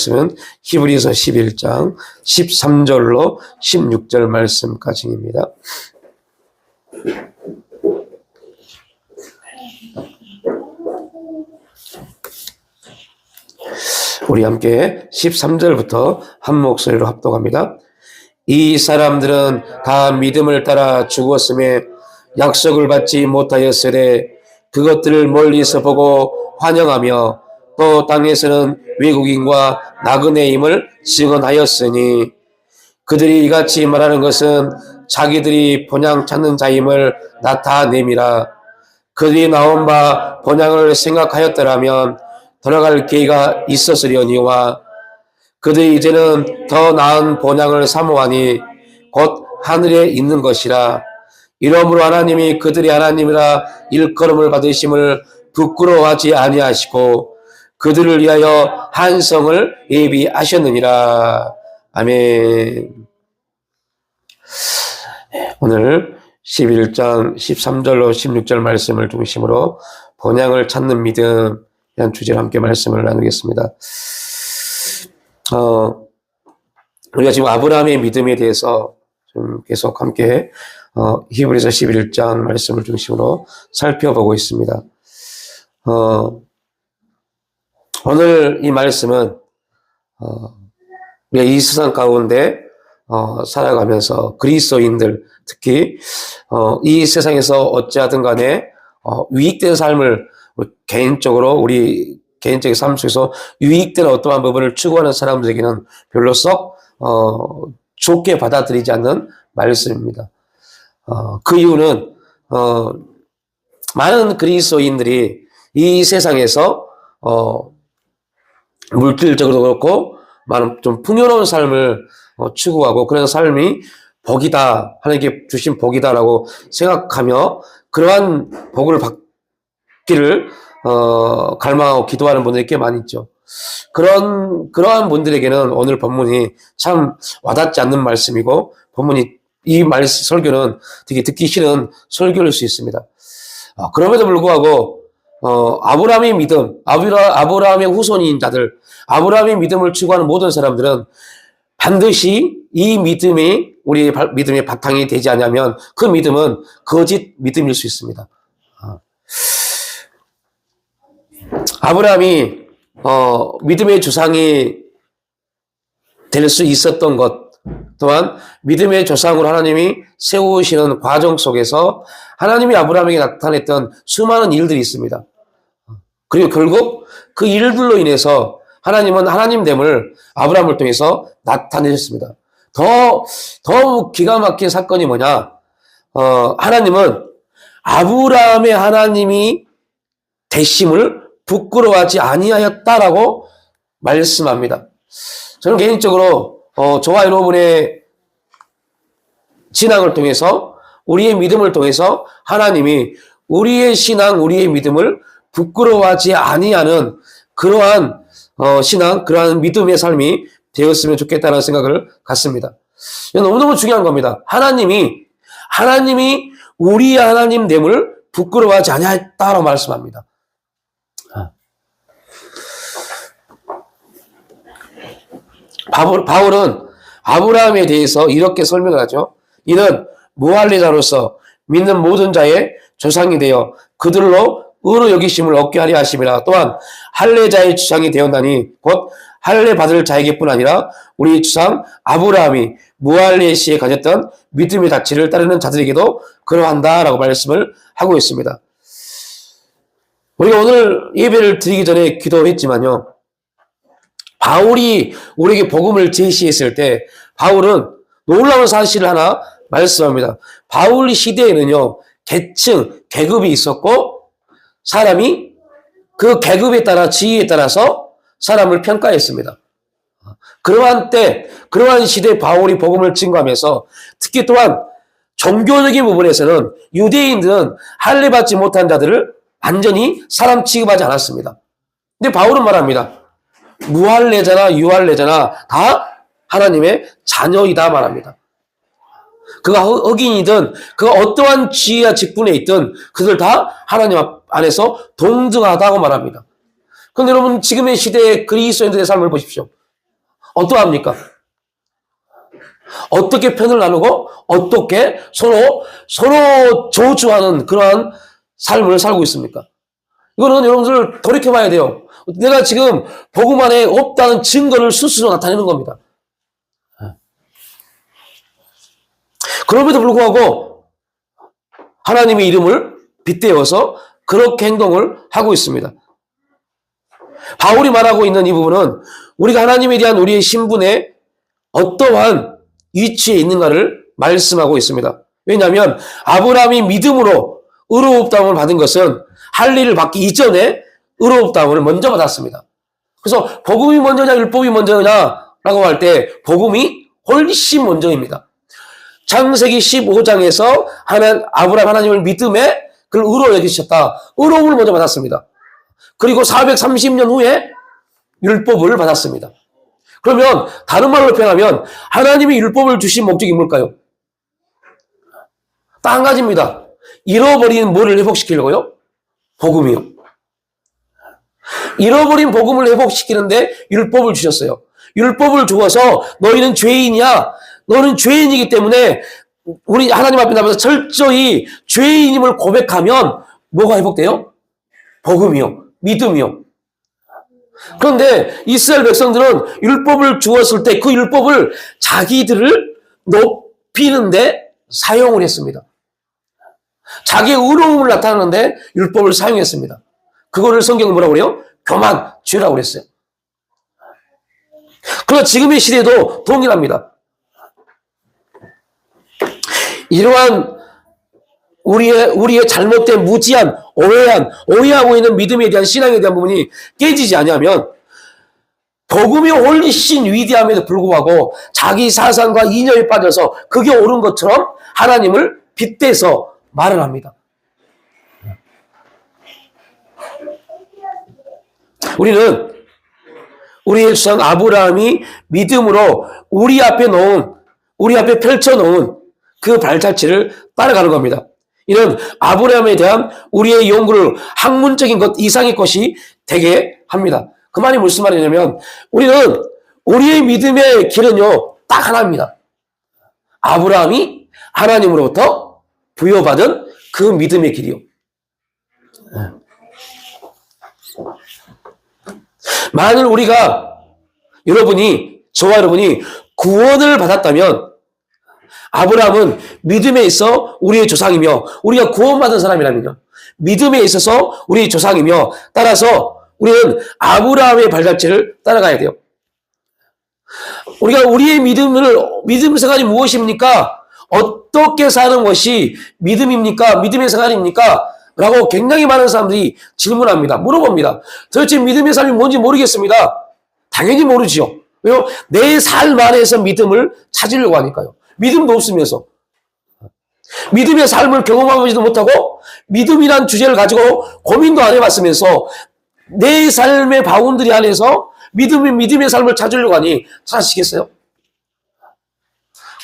말씀은 히브리서 11장 13절로 16절 말씀까지입니다. 우리 함께 13절부터 한 목소리로 합독합니다. 이 사람들은 다 믿음을 따라 죽었음에 약속을 받지 못하였으되 그것들을 멀리서 보고 환영하며 또 땅에서는 외국인과 나그네임을 증언하였으니 그들이 이같이 말하는 것은 자기들이 본향 찾는 자임을 나타냄이라. 그들이 나온 바 본향을 생각하였더라면 돌아갈 기회가 있었으려니와 그들이 이제는 더 나은 본향을 사모하니 곧 하늘에 있는 것이라. 이러므로 하나님이 그들이 하나님이라 일컬음을 받으심을 부끄러워하지 아니하시고 그들을 위하여 한성을 예비하셨느니라. 아멘. 오늘 11장 13절로 16절 말씀을 중심으로 본향을 찾는 믿음 이란 주제로 함께 말씀을 나누겠습니다. 우리가 지금 아브라함의 믿음에 대해서 좀 계속 함께 히브리서 11장 말씀을 중심으로 살펴보고 있습니다. 오늘 이 말씀은 우리가 이 세상 가운데 살아가면서 그리스도인들 특히 이 세상에서 어찌하든 간에 유익된 삶을 우리 개인적인 삶 속에서 유익된 어떠한 부분을 추구하는 사람들에게는 별로 썩 좋게 받아들이지 않는 말씀입니다. 그 이유는 많은 그리스도인들이 이 세상에서 물질적으로도 그렇고 많은 좀 풍요로운 삶을 추구하고 그런 삶이 복이다, 하나님께 주신 복이다라고 생각하며 그러한 복을 받기를 갈망하고 기도하는 분들이 꽤 많이 있죠. 그러한 분들에게는 오늘 본문이 참 와닿지 않는 말씀이고 이 설교는 되게 듣기 싫은 설교일 수 있습니다. 그럼에도 불구하고 아브라함의 믿음, 아브라함의 후손인 자들, 아브라함의 믿음을 추구하는 모든 사람들은 반드시 이 믿음이 우리의 믿음의 바탕이 되지 않으면 그 믿음은 거짓 믿음일 수 있습니다. 아브라함이 믿음의 조상이 될 수 있었던 것 또한 믿음의 조상으로 하나님이 세우시는 과정 속에서 하나님이 아브라함에게 나타냈던 수많은 일들이 있습니다. 그리고 결국 그 일들로 인해서 하나님은 하나님됨을 아브라함을 통해서 나타내셨습니다. 더 기가 막힌 사건이 뭐냐? 하나님은 아브라함의 하나님이 되심을 부끄러워하지 아니하였다라고 말씀합니다. 저는 개인적으로 저와 여러분의 신앙을 통해서 우리의 믿음을 통해서 하나님이 우리의 신앙, 우리의 믿음을 부끄러워하지 아니하는 그러한 신앙, 그러한 믿음의 삶이 되었으면 좋겠다는 생각을 갖습니다. 이건 너무너무 중요한 겁니다. 하나님이 우리의 하나님됨을 부끄러워하지 아니하였다라고 말씀합니다. 바울은 아브라함에 대해서 이렇게 설명을 하죠. 이는 무할례자로서 믿는 모든 자의 조상이 되어 그들로 의로 여기심을 얻게 하려 하심이라. 또한 할례자의 주상이 되었나니 곧 할례 받을 자에게뿐 아니라 우리 주상 아브라함이 무할례 시에 가졌던 믿음의 가치를 따르는 자들에게도 그러한다라고 말씀을 하고 있습니다. 우리가 오늘 예배를 드리기 전에 기도했지만요. 바울이 우리에게 복음을 제시했을 때 바울은 놀라운 사실을 하나 말씀합니다. 바울 시대에는요. 계층, 계급이 있었고 사람이 그 계급에 따라 지위에 따라서 사람을 평가했습니다. 그러한 시대에 바울이 복음을 증거하면서 특히 또한 종교적인 부분에서는 유대인들은 할례 받지 못한 자들을 완전히 사람 취급하지 않았습니다. 근데 바울은 말합니다. 무할례자나 유할례자나 다 하나님의 자녀이다 말합니다. 그가 흑인이든 그가 어떠한 지위와 직분에 있든 그들 다 하나님 안에서 동등하다고 말합니다. 그런데 여러분 지금의 시대의 그리스도인들의 삶을 보십시오. 어떠합니까? 어떻게 편을 나누고 어떻게 서로 저주하는 그러한 삶을 살고 있습니까? 이거는 여러분들 돌이켜봐야 돼요. 내가 지금 복음 안에 없다는 증거를 스스로 나타내는 겁니다. 그럼에도 불구하고 하나님의 이름을 빗대어서 그렇게 행동을 하고 있습니다. 바울이 말하고 있는 이 부분은 우리가 하나님에 대한 우리의 신분에 어떠한 위치에 있는가를 말씀하고 있습니다. 왜냐하면 아브라함이 믿음으로 의롭다함을 받은 것은 할 일을 받기 이전에 의롭다함을 먼저 받았습니다. 그래서 복음이 먼저냐 율법이 먼저냐라고 할 때 복음이 훨씬 먼저입니다. 창세기 15장에서 아브라함 하나님을 믿음에 그를 의로 여기셨다. 의로움을 먼저 받았습니다. 그리고 430년 후에 율법을 받았습니다. 그러면 다른 말로 표현하면 하나님이 율법을 주신 목적이 뭘까요? 딱 한 가지입니다. 잃어버린 뭐를 회복시키려고요? 복음이요. 잃어버린 복음을 회복시키는데 율법을 주셨어요. 율법을 주어서 너희는 죄인이야. 너는 죄인이기 때문에 우리 하나님 앞에 나가서 철저히 죄인임을 고백하면 뭐가 회복돼요? 복음이요. 믿음이요. 그런데 이스라엘 백성들은 율법을 주었을 때 그 율법을 자기들을 높이는데 사용을 했습니다. 자기의 의로움을 나타내는데 율법을 사용했습니다. 그거를 성경은 뭐라고 그래요? 교만, 죄라고 그랬어요. 그러나 지금의 시대도 동일합니다. 이러한 우리의 잘못된 무지한, 오해하고 있는 믿음에 대한 신앙에 대한 부분이 깨지지 않으면 복음이 훨씬 위대함에도 불구하고 자기 사상과 이념에 빠져서 그게 옳은 것처럼 하나님을 빗대서 말을 합니다. 우리는 우리의 조상 아브라함이 믿음으로 우리 앞에 펼쳐놓은 그 발자취를 따라가는 겁니다. 이는 아브라함에 대한 우리의 연구를 학문적인 것 이상의 것이 되게 합니다. 그 말이 무슨 말이냐면 우리는 우리의 믿음의 길은요 딱 하나입니다. 아브라함이 하나님으로부터 부여받은 그 믿음의 길이요. 만일 저와 여러분이 구원을 받았다면 아브라함은 믿음에 있어 우리의 조상이며 우리가 구원받은 사람이라면요. 믿음에 있어서 우리의 조상이며 따라서 우리는 아브라함의 발자취를 따라가야 돼요. 우리가 우리의 믿음 생활이 무엇입니까? 어떻게 사는 것이 믿음입니까? 믿음의 생활입니까? 라고 굉장히 많은 사람들이 질문합니다. 물어봅니다. 도대체 믿음의 삶이 뭔지 모르겠습니다. 당연히 모르지요. 왜요? 내 삶 안에서 믿음을 찾으려고 하니까요. 믿음도 없으면서. 믿음의 삶을 경험하지도 못하고 믿음이란 주제를 가지고 고민도 안 해봤으면서 내 삶의 바운드리 안에서 믿음의 삶을 찾으려고 하니 찾으시겠어요?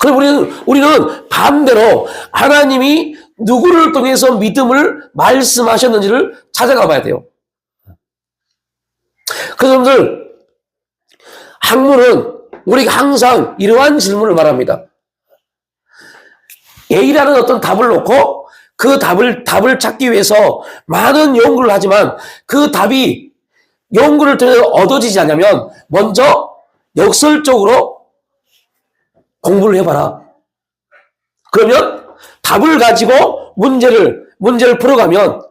그럼 우리는 반대로 하나님이 누구를 통해서 믿음을 말씀하셨는지를 찾아가 봐야 돼요. 그래서 여러분들 학문은 우리가 항상 이러한 질문을 말합니다. A라는 어떤 답을 놓고 그 답을 찾기 위해서 많은 연구를 하지만 그 답이 연구를 통해 얻어지지 않으면 먼저 역설적으로 공부를 해봐라. 그러면 답을 가지고 문제를 풀어가면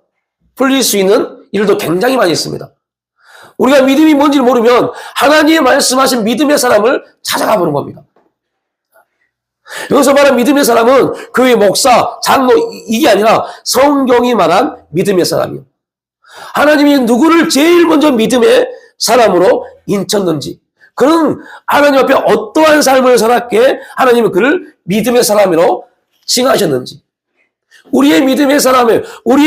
풀릴 수 있는 일도 굉장히 많이 있습니다. 우리가 믿음이 뭔지를 모르면 하나님이 말씀하신 믿음의 사람을 찾아가 보는 겁니다. 여기서 말한 믿음의 사람은 교회 목사, 장로 이게 아니라 성경이 말한 믿음의 사람이요. 하나님이 누구를 제일 먼저 믿음의 사람으로 인쳤는지 그는 하나님 앞에 어떠한 삶을 살았기에 하나님은 그를 믿음의 사람으로 칭하셨는지 우리의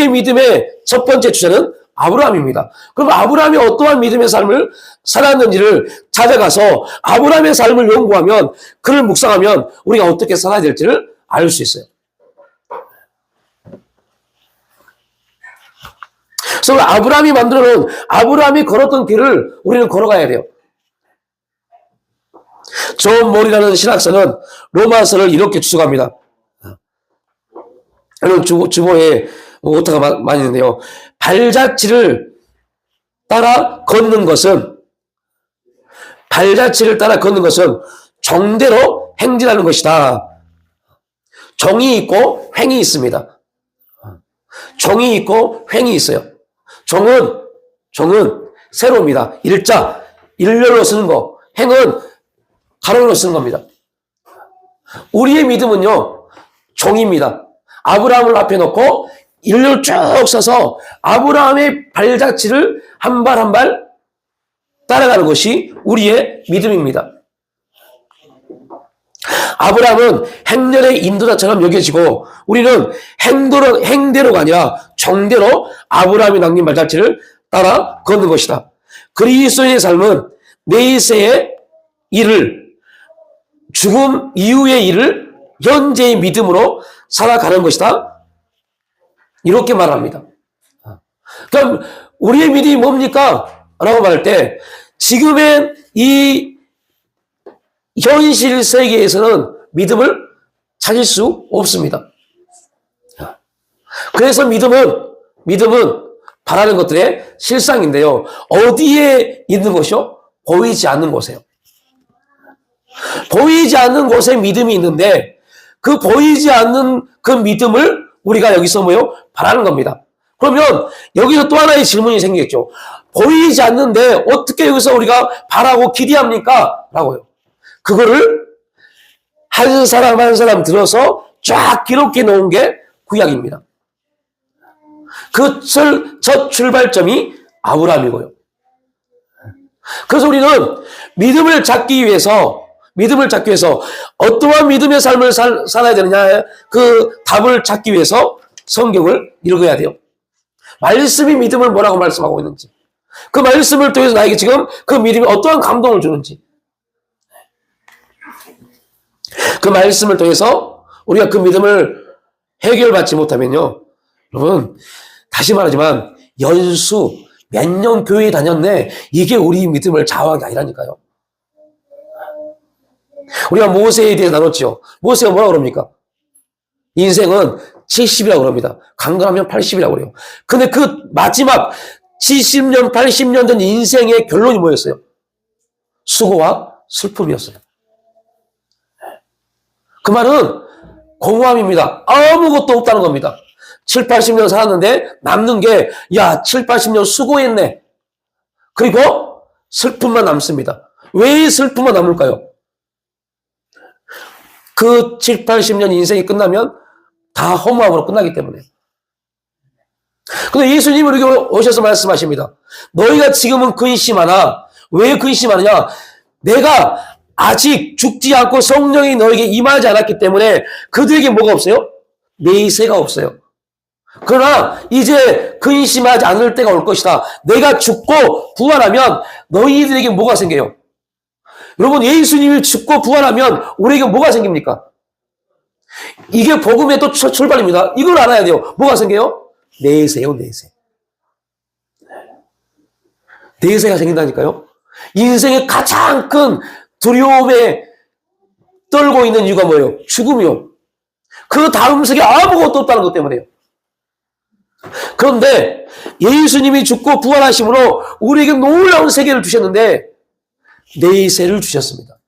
믿음의 첫 번째 주제는 아브라함입니다. 그럼 아브라함이 어떠한 믿음의 삶을 살았는지를 찾아가서 아브라함의 삶을 연구하면 그를 묵상하면 우리가 어떻게 살아야 될지를 알 수 있어요. 그래서 아브라함이 걸었던 길을 우리는 걸어가야 돼요. 존 몰이라는 신학자는 로마서를 이렇게 추측합니다. 이런 주보에 오타가 많이 있는데요. 발자취를 따라 걷는 것은 정대로 행진하는 것이다. 정이 있고 횡이 있습니다. 정이 있고 횡이 있어요. 정은 세로입니다. 일렬로 쓰는 거. 횡은 가로로 쓰는 겁니다. 우리의 믿음은요, 정입니다. 아브라함을 앞에 놓고 일렬로 쭉 서서 아브라함의 발자취를 한 발 한 발 따라가는 것이 우리의 믿음입니다. 아브라함은 행렬의 인도자처럼 여겨지고 우리는 행대로가 아니라 정대로 아브라함이 남긴 발자취를 따라 걷는 것이다. 그리스도인의 삶은 내세의 일을, 죽음 이후의 일을 현재의 믿음으로 살아가는 것이다. 이렇게 말합니다. 그럼 우리의 믿음이 뭡니까? 라고 말할 때 지금의 이 현실 세계에서는 믿음을 찾을 수 없습니다. 그래서 믿음은 바라는 것들의 실상인데요. 어디에 있는 것이요? 보이지 않는 곳에요. 보이지 않는 곳에 믿음이 있는데 그 보이지 않는 그 믿음을 우리가 여기서 바라는 겁니다. 그러면 여기서 또 하나의 질문이 생기겠죠. 보이지 않는데 어떻게 여기서 우리가 바라고 기대합니까? 라고요. 그거를 한 사람 한 사람 들어서 쫙 기록해 놓은 게 구약입니다. 그 첫 출발점이 아브라함이고요. 그래서 우리는 믿음을 찾기 위해서 어떠한 믿음의 삶을 살아야 되느냐, 그 답을 찾기 위해서 성경을 읽어야 돼요. 말씀이 믿음을 뭐라고 말씀하고 있는지, 그 말씀을 통해서 나에게 지금 그 믿음이 어떠한 감동을 주는지, 그 말씀을 통해서 우리가 그 믿음을 해결받지 못하면요, 여러분, 다시 말하지만 연수 몇 년 교회 다녔네, 이게 우리 믿음을 좌우한 게 아니라니까요. 우리가 모세에 대해 나눴죠. 모세가 뭐라고 그럽니까? 인생은 70이라고 그럽니다. 강건하면 80이라고 그래요. 근데 그 마지막 70년, 80년 된 인생의 결론이 뭐였어요? 수고와 슬픔이었어요. 그 말은 공허함입니다. 아무것도 없다는 겁니다. 7, 80년 살았는데 남는 게, 야, 7, 80년 수고했네. 그리고 슬픔만 남습니다. 왜 슬픔만 남을까요? 그 7, 80년 인생이 끝나면 다 허무함으로 끝나기 때문에. 근데 예수님이 이렇게 오셔서 말씀하십니다. 너희가 지금은 근심하나, 왜 근심하느냐? 내가 아직 죽지 않고 성령이 너에게 임하지 않았기 때문에 그들에게 뭐가 없어요? 내세가 없어요. 그러나 이제 근심하지 않을 때가 올 것이다. 내가 죽고 부활하면 너희들에게 뭐가 생겨요? 여러분, 예수님이 죽고 부활하면 우리에게 뭐가 생깁니까? 이게 복음의 또 출발입니다. 이걸 알아야 돼요. 뭐가 생겨요? 내세요, 내세. 내세가 생긴다니까요. 인생의 가장 큰 두려움에 떨고 있는 이유가 뭐예요? 죽음이요. 그 다음 세계 아무것도 없다는 것 때문에요. 그런데 예수님이 죽고 부활하심으로 우리에게 놀라운 세계를 주셨는데 내세를 주셨습니다.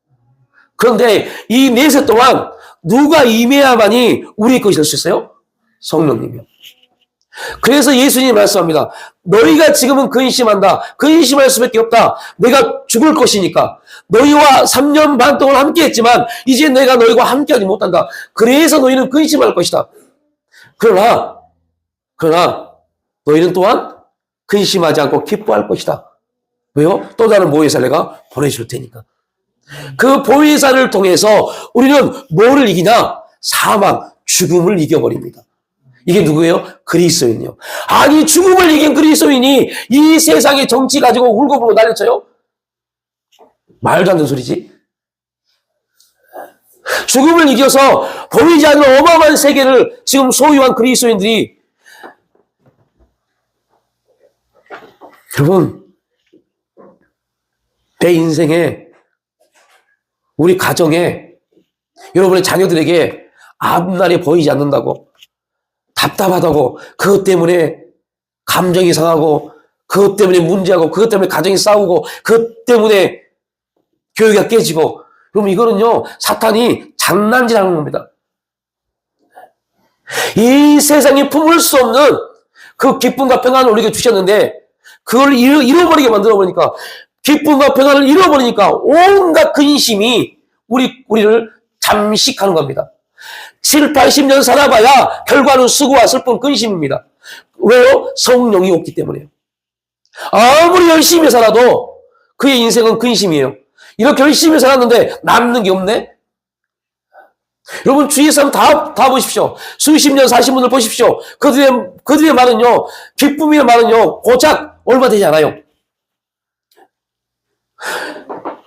그런데 이 내세 동안 누가 임해야만이 우리의 것이 될 수 있어요? 성령님이요. 그래서 예수님이 말씀합니다. 너희가 지금은 근심한다. 근심할 수밖에 없다. 내가 죽을 것이니까. 너희와 3년 반 동안 함께 했지만 이제 내가 너희와 함께하지 못한다. 그래서 너희는 근심할 것이다. 그러나 너희는 또한 근심하지 않고 기뻐할 것이다. 왜요? 또 다른 보혜사를 내가 보내줄 테니까. 그 보혜사를 통해서 우리는 뭐를 이기냐? 사망, 죽음을 이겨버립니다. 이게 누구예요? 그리스도인이요. 아니, 죽음을 이긴 그리스도인이 이 세상의 정치 가지고 울고불고 난리쳐요? 말도 안 되는 소리지. 죽음을 이겨서 보이지 않는 어마어마한 세계를 지금 소유한 그리스도인들이, 여러분, 내 인생에 우리 가정에 여러분의 자녀들에게 앞날이 보이지 않는다고 답답하다고 그것 때문에 감정이 상하고 그것 때문에 문제하고 그것 때문에 가정이 싸우고 그것 때문에 교육이 깨지고 그럼 이거는요 사탄이 장난질하는 겁니다. 이 세상이 품을 수 없는 그 기쁨과 평안을 우리에게 주셨는데 그걸 잃어버리게 만들어버리니까 기쁨과 평안을 잃어버리니까 온갖 근심이 우리를 잠식하는 겁니다. 7, 80년 살아봐야 결과는 수고와 슬픔, 근심입니다. 왜요? 성령이 없기 때문에요. 아무리 열심히 살아도 그의 인생은 근심이에요. 이렇게 열심히 살았는데 남는 게 없네? 여러분 주위의 사람 다 보십시오. 수십 년 사신 분들 보십시오. 그들의 말은요, 기쁨의 말은요, 고작 얼마 되지 않아요.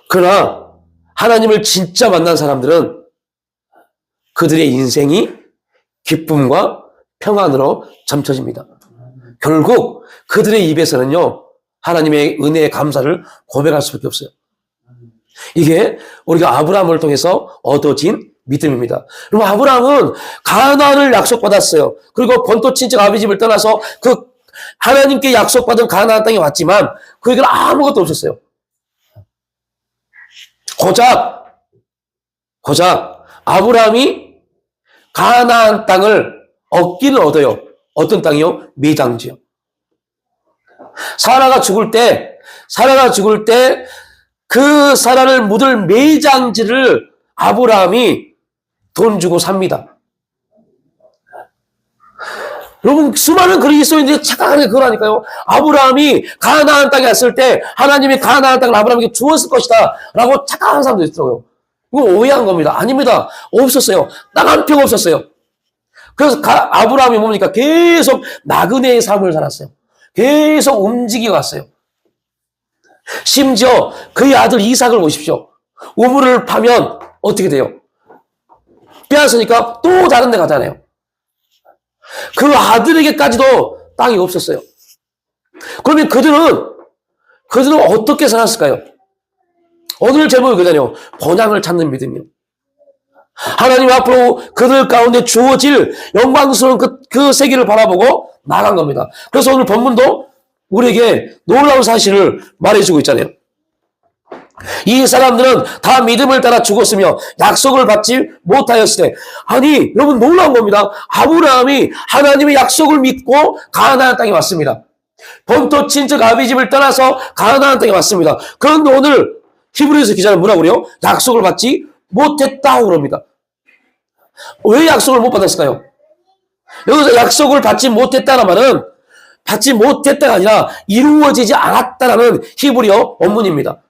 그러나 하나님을 진짜 만난 사람들은 그들의 인생이 기쁨과 평안으로 점쳐집니다. 결국 그들의 입에서는요, 하나님의 은혜의 감사를 고백할 수밖에 없어요. 이게 우리가 아브라함을 통해서 얻어진 믿음입니다. 그럼 아브라함은 가나안을 약속받았어요. 그리고 본토 친척 아비 집을 떠나서 그 하나님께 약속받은 가나안 땅에 왔지만 그에게는 아무것도 없었어요. 고작 아브라함이 가나안 땅을 얻기는 얻어요. 어떤 땅이요? 매장지요. 사라가 죽을 때 그 사라를 묻을 매장지를 아브라함이 돈 주고 삽니다. 여러분 수많은 그리스도인들이 착각하는 게 그거라니까요. 아브라함이 가나안 땅에 왔을 때 하나님이 가나안 땅을 아브라함에게 주었을 것이다 라고 착각하는 사람도 있더라고요. 이거 오해한 겁니다. 아닙니다. 없었어요. 딱 한 평 없었어요. 그래서 아브라함이 뭡니까? 계속 나그네의 삶을 살았어요. 계속 움직여 갔어요. 심지어 그의 아들 이삭을 보십시오. 우물을 파면 어떻게 돼요? 빼앗으니까 또 다른 데 가잖아요. 그 아들에게까지도 땅이 없었어요. 그러면 그들은 어떻게 살았을까요? 오늘 제목이 그잖아요. 본향을 찾는 믿음이요. 하나님 앞으로 그들 가운데 주어질 영광스러운 그 세계를 바라보고 나간 겁니다. 그래서 오늘 본문도 우리에게 놀라운 사실을 말해주고 있잖아요. 이 사람들은 다 믿음을 따라 죽었으며 약속을 받지 못하였을 때, 아니 여러분 놀라운 겁니다. 아브라함이 하나님의 약속을 믿고 가나안 땅에 왔습니다. 본토 친척 아비 집을 떠나서 가나안 땅에 왔습니다. 그런데 오늘 히브리서 기자는 뭐라고 그래요? 약속을 받지 못했다고 그럽니다. 왜 약속을 못 받았을까요? 여기서 약속을 받지 못했다는 말은 받지 못했다가 아니라 이루어지지 않았다라는 히브리어 원문입니다.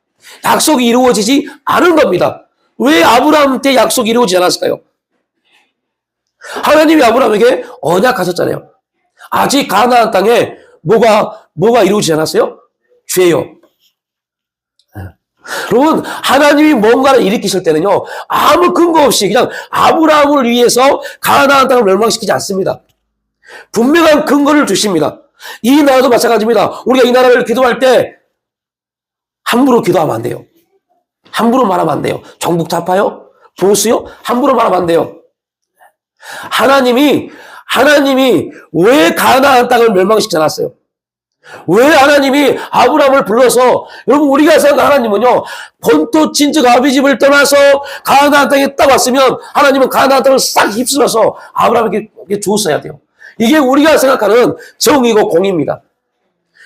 약속이 이루어지지 않은 겁니다. 왜 아브라함 때 약속이 이루어지지 않았을까요? 하나님이 아브라함에게 언약하셨잖아요. 아직 가나안 땅에 뭐가 이루어지지 않았어요? 죄요. 여러분 하나님이 뭔가를 일으키실 때는요 아무 근거 없이 그냥 아브라함을 위해서 가나안 땅을 멸망시키지 않습니다. 분명한 근거를 주십니다. 이 나라도 마찬가지입니다. 우리가 이 나라를 기도할 때 함부로 기도하면 안 돼요. 함부로 말하면 안 돼요. 정북 좌파요? 보수요? 함부로 말하면 안 돼요. 하나님이 왜 가나안 땅을 멸망시키지 않았어요? 왜 하나님이 아브라함을 불러서, 여러분 우리가 생각하는 하나님은요 본토 친척 아비 집을 떠나서 가나안 땅에 딱 왔으면 하나님은 가나안 땅을 싹 휩쓸어서 아브라함에게 주었어야 돼요. 이게 우리가 생각하는 정의고 공의입니다.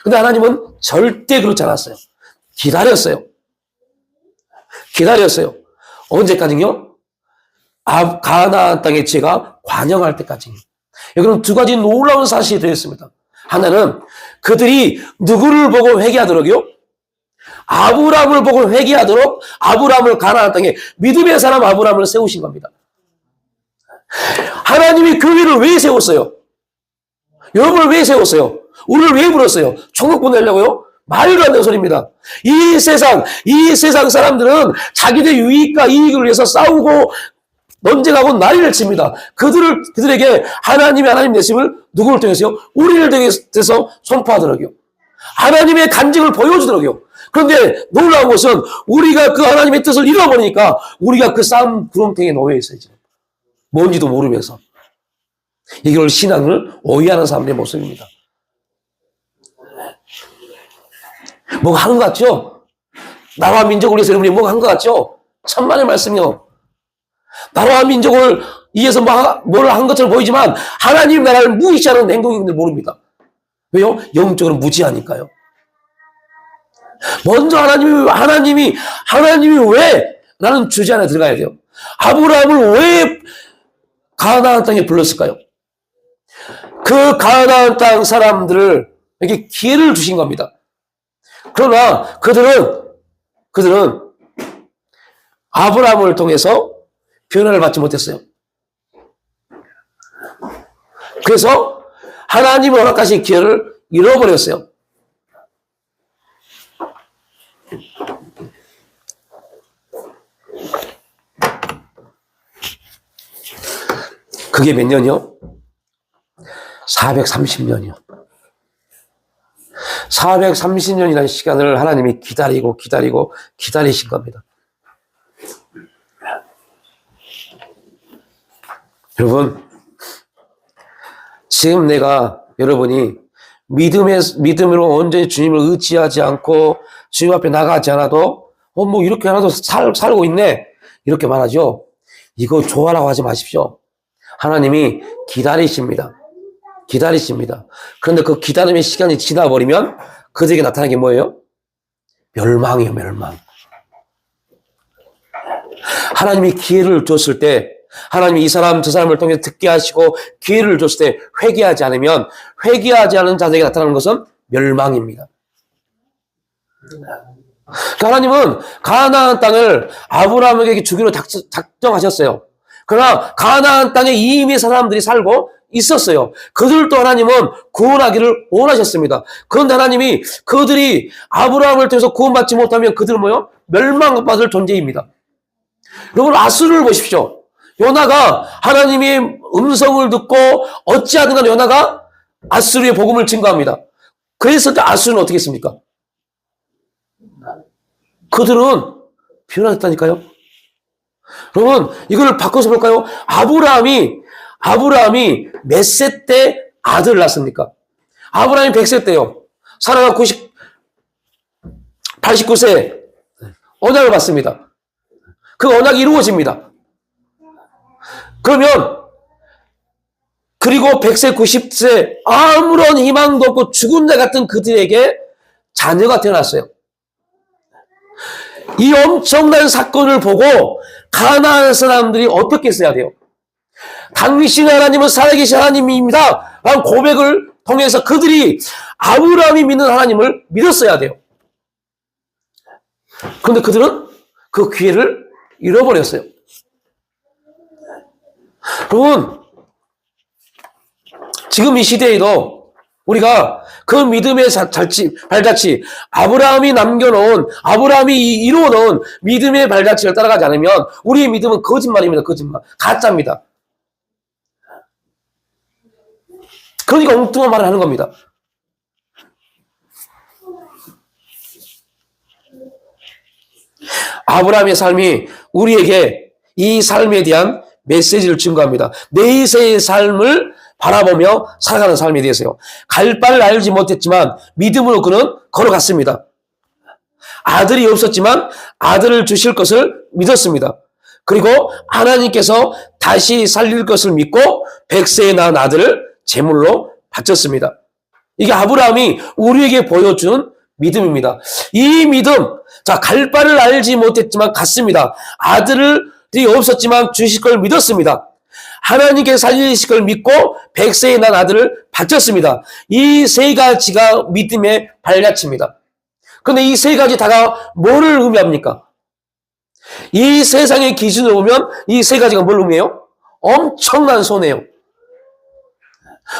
근데 하나님은 절대 그렇지 않았어요. 기다렸어요. 언제까지요? 가나안 땅의 죄가 관영할 때까지. 여기는 두 가지 놀라운 사실이 되었습니다. 하나는 그들이 누구를 보고 회개하도록요? 아브라함을 보고 회개하도록 아브라함을 가나안 땅에 믿음의 사람 아브라함을 세우신 겁니다. 하나님이 교회를 왜 세웠어요? 여러분을 왜 세웠어요? 우리를 왜 불렀어요? 천국 보내려고요? 말도 안 되는 소리입니다. 이 세상 사람들은 자기들 유익과 이익을 위해서 싸우고 논쟁하고 난리를 칩니다. 그들에게 하나님 되심을 누구를 통해서요? 우리를 통해서 선포하더라고요. 하나님의 간증을 보여주더라고요. 그런데 놀라운 것은 우리가 그 하나님의 뜻을 잃어버리니까 우리가 그 싸움 구렁텅이에 놓여 있어요, 지금. 뭔지도 모르면서. 이걸 신앙을 오해하는 사람들의 모습입니다. 뭐가 한 것 같죠? 나라와 민족을 위해서 여러분이 뭐가 한 것 같죠? 천만의 말씀이요. 나라와 민족을 위해서 뭘 한 것처럼 보이지만 하나님 나라를 무시하는 행동인들 모릅니다. 왜요? 영적으로 무지하니까요. 먼저 하나님이 왜? 라는 주제 안에 들어가야 돼요. 아브라함을 왜 가나안 땅에 불렀을까요? 그 가나안 땅 사람들에게 기회를 주신 겁니다. 그러나 그들은 아브라함을 통해서 변화를 받지 못했어요. 그래서 하나님을 허락하신 기회를 잃어버렸어요. 그게 몇 년이요? 430년이요. 430년이라는 시간을 하나님이 기다리신 겁니다. 여러분, 지금 여러분이 믿음으로 온전히 주님을 의지하지 않고 주님 앞에 나가지 않아도 뭐 이렇게 하나도 살고 있네 이렇게 말하죠. 이거 좋아라고 하지 마십시오. 하나님이 기다리십니다. 그런데 그 기다림의 시간이 지나버리면 그들에게 나타나는 게 뭐예요? 멸망이에요, 멸망. 하나님이 기회를 줬을 때, 하나님이 이 사람, 저 사람을 통해 듣게 하시고 기회를 줬을 때 회개하지 않으면, 회개하지 않은 자들에게 나타나는 것은 멸망입니다. 하나님은 가나안 땅을 아브라함에게 주기로 작정하셨어요. 그러나 가나안 땅에 이미 사람들이 살고 있었어요. 그들도 하나님은 구원하기를 원하셨습니다. 그런데 하나님이 그들이 아브라함을 통해서 구원받지 못하면 그들은 뭐요? 멸망받을 존재입니다. 여러분 아수르를 보십시오. 요나가 하나님의 음성을 듣고 어찌하든 간에 요나가 아수르의 복음을 증거합니다. 그래서 아수르는 어떻게 했습니까? 그들은 변화했다니까요. 여러분 이걸 바꿔서 볼까요? 아브라함이 몇 세 때 아들을 낳습니까? 아브라함이 100세 때요. 사라가 89세 언약을 받습니다. 그 언약이 이루어집니다. 그리고 100세, 90세 아무런 희망도 없고 죽은 자 같은 그들에게 자녀가 태어났어요. 이 엄청난 사건을 보고 가나안 사람들이 어떻게 써야 돼요? 당신 하나님은 살아계신 하나님입니다. 라는 고백을 통해서 그들이 아브라함이 믿는 하나님을 믿었어야 돼요. 그런데 그들은 그 기회를 잃어버렸어요. 여러분, 지금 이 시대에도 우리가 그 믿음의 발자취, 아브라함이 이루어놓은 믿음의 발자취를 따라가지 않으면 우리의 믿음은 거짓말입니다. 거짓말. 가짜입니다. 그러니까 엉뚱한 말을 하는 겁니다. 아브라함의 삶이 우리에게 이 삶에 대한 메시지를 증거합니다. 내세의 삶을 바라보며 살아가는 삶에 대해서요. 갈 바를 알지 못했지만 믿음으로 그는 걸어갔습니다. 아들이 없었지만 아들을 주실 것을 믿었습니다. 그리고 하나님께서 다시 살릴 것을 믿고 100세에 낳은 아들을 제물로 바쳤습니다. 이게 아브라함이 우리에게 보여준 믿음입니다. 이 믿음, 갈 바를 알지 못했지만 갔습니다. 아들이 없었지만 주실 걸 믿었습니다. 하나님께 살리실 걸 믿고 100세에 난 아들을 바쳤습니다. 이 세 가지가 믿음의 발자취입니다. 그런데 이 세 가지 다가 뭐를 의미합니까? 이 세상의 기준으로 보면 이 세 가지가 뭘 의미해요? 엄청난 손해요.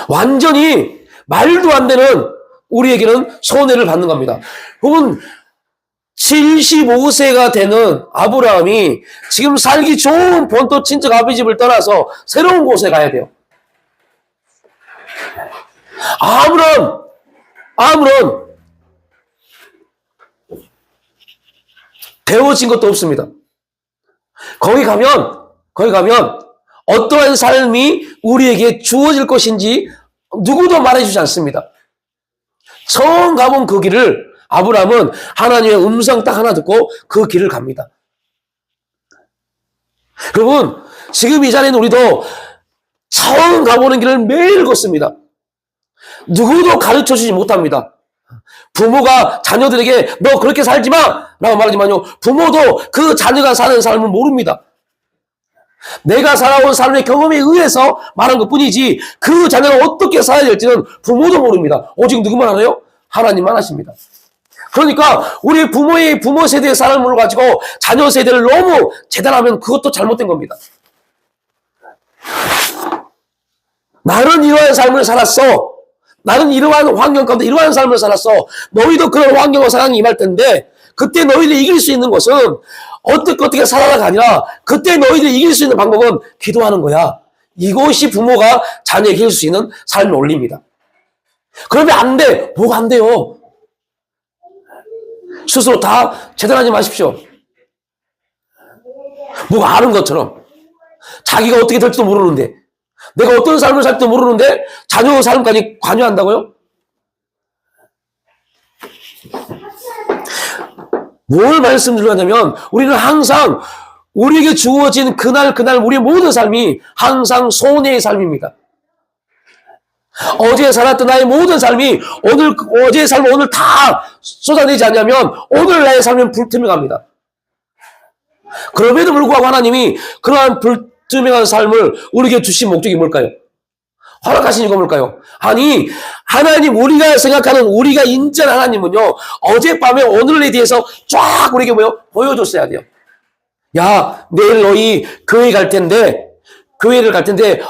완전히 말도 안 되는 우리에게는 손해를 받는 겁니다. 혹은 75세가 되는 아브라함이 지금 살기 좋은 본토 친척 아버지 집을 떠나서 새로운 곳에 가야 돼요. 아무런 배워진 것도 없습니다. 거기 가면 어떠한 삶이 우리에게 주어질 것인지 누구도 말해주지 않습니다. 처음 가본 그 길을 아브라함은 하나님의 음성 딱 하나 듣고 그 길을 갑니다. 여러분, 지금 이 자리에는 우리도 처음 가보는 길을 매일 걷습니다. 누구도 가르쳐주지 못합니다. 부모가 자녀들에게 너 그렇게 살지 마! 라고 말하지만요, 부모도 그 자녀가 사는 삶을 모릅니다. 내가 살아온 삶의 경험에 의해서 말한 것 뿐이지 그 자녀가 어떻게 살아야 될지는 부모도 모릅니다. 오직 누구만 알아요? 하나님만 아십니다. 그러니까 우리 부모 세대의 삶을 가지고 자녀 세대를 너무 재단하면 그것도 잘못된 겁니다. 나는 이러한 삶을 살았어. 나는 이러한 환경 가운데 이러한 삶을 살았어. 너희도 그런 환경과 상황이 임할 텐데 그때 너희들이 이길 수 있는 것은 어떻게 살아가가 아니라 그때 너희들이 이길 수 있는 방법은 기도하는 거야. 이것이 부모가 자녀에게 이길 수 있는 삶의 원리입니다. 그러면 안 돼. 뭐가 안 돼요? 스스로 다 재단하지 마십시오. 뭐가 아는 것처럼. 자기가 어떻게 될지도 모르는데, 내가 어떤 삶을 살지도 모르는데 자녀 삶까지 관여한다고요? 뭘 말씀드리냐면 우리는 항상 우리에게 주어진 그날 우리의 모든 삶이 항상 손해의 삶입니다. 어제 살았던 나의 모든 삶이 어제의 삶을 오늘 다 쏟아내지 않냐면 오늘 나의 삶은 불투명합니다. 그럼에도 불구하고 하나님이 그러한 불투명한 삶을 우리에게 주신 목적이 뭘까요? 허락하신 이유가 뭘까요? 아니, 하나님, 우리가 생각하는, 우리가 인정한 하나님은요, 어젯밤에 오늘에 대해서 쫙 우리에게 보여줬어야 돼요. 야, 내일 너희 교회를 갈 텐데,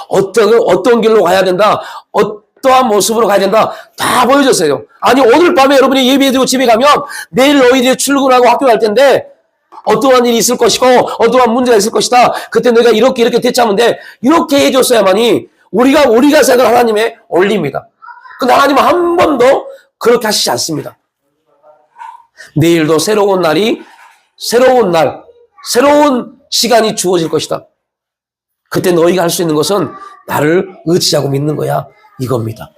어떤 길로 가야 된다, 어떠한 모습으로 가야 된다, 다 보여줬어요. 아니, 오늘 밤에 여러분이 예배드리고 집에 가면, 내일 너희들이 출근하고 학교 갈 텐데, 어떠한 일이 있을 것이고, 어떠한 문제가 있을 것이다. 그때 너희가 이렇게 대처하면 돼. 이렇게 해줬어야만이, 우리가 생각하는 하나님의 원리입니다. 근데 하나님은 한 번도 그렇게 하시지 않습니다. 내일도 새로운 시간이 주어질 것이다. 그때 너희가 할 수 있는 것은 나를 의지하고 믿는 거야. 이겁니다.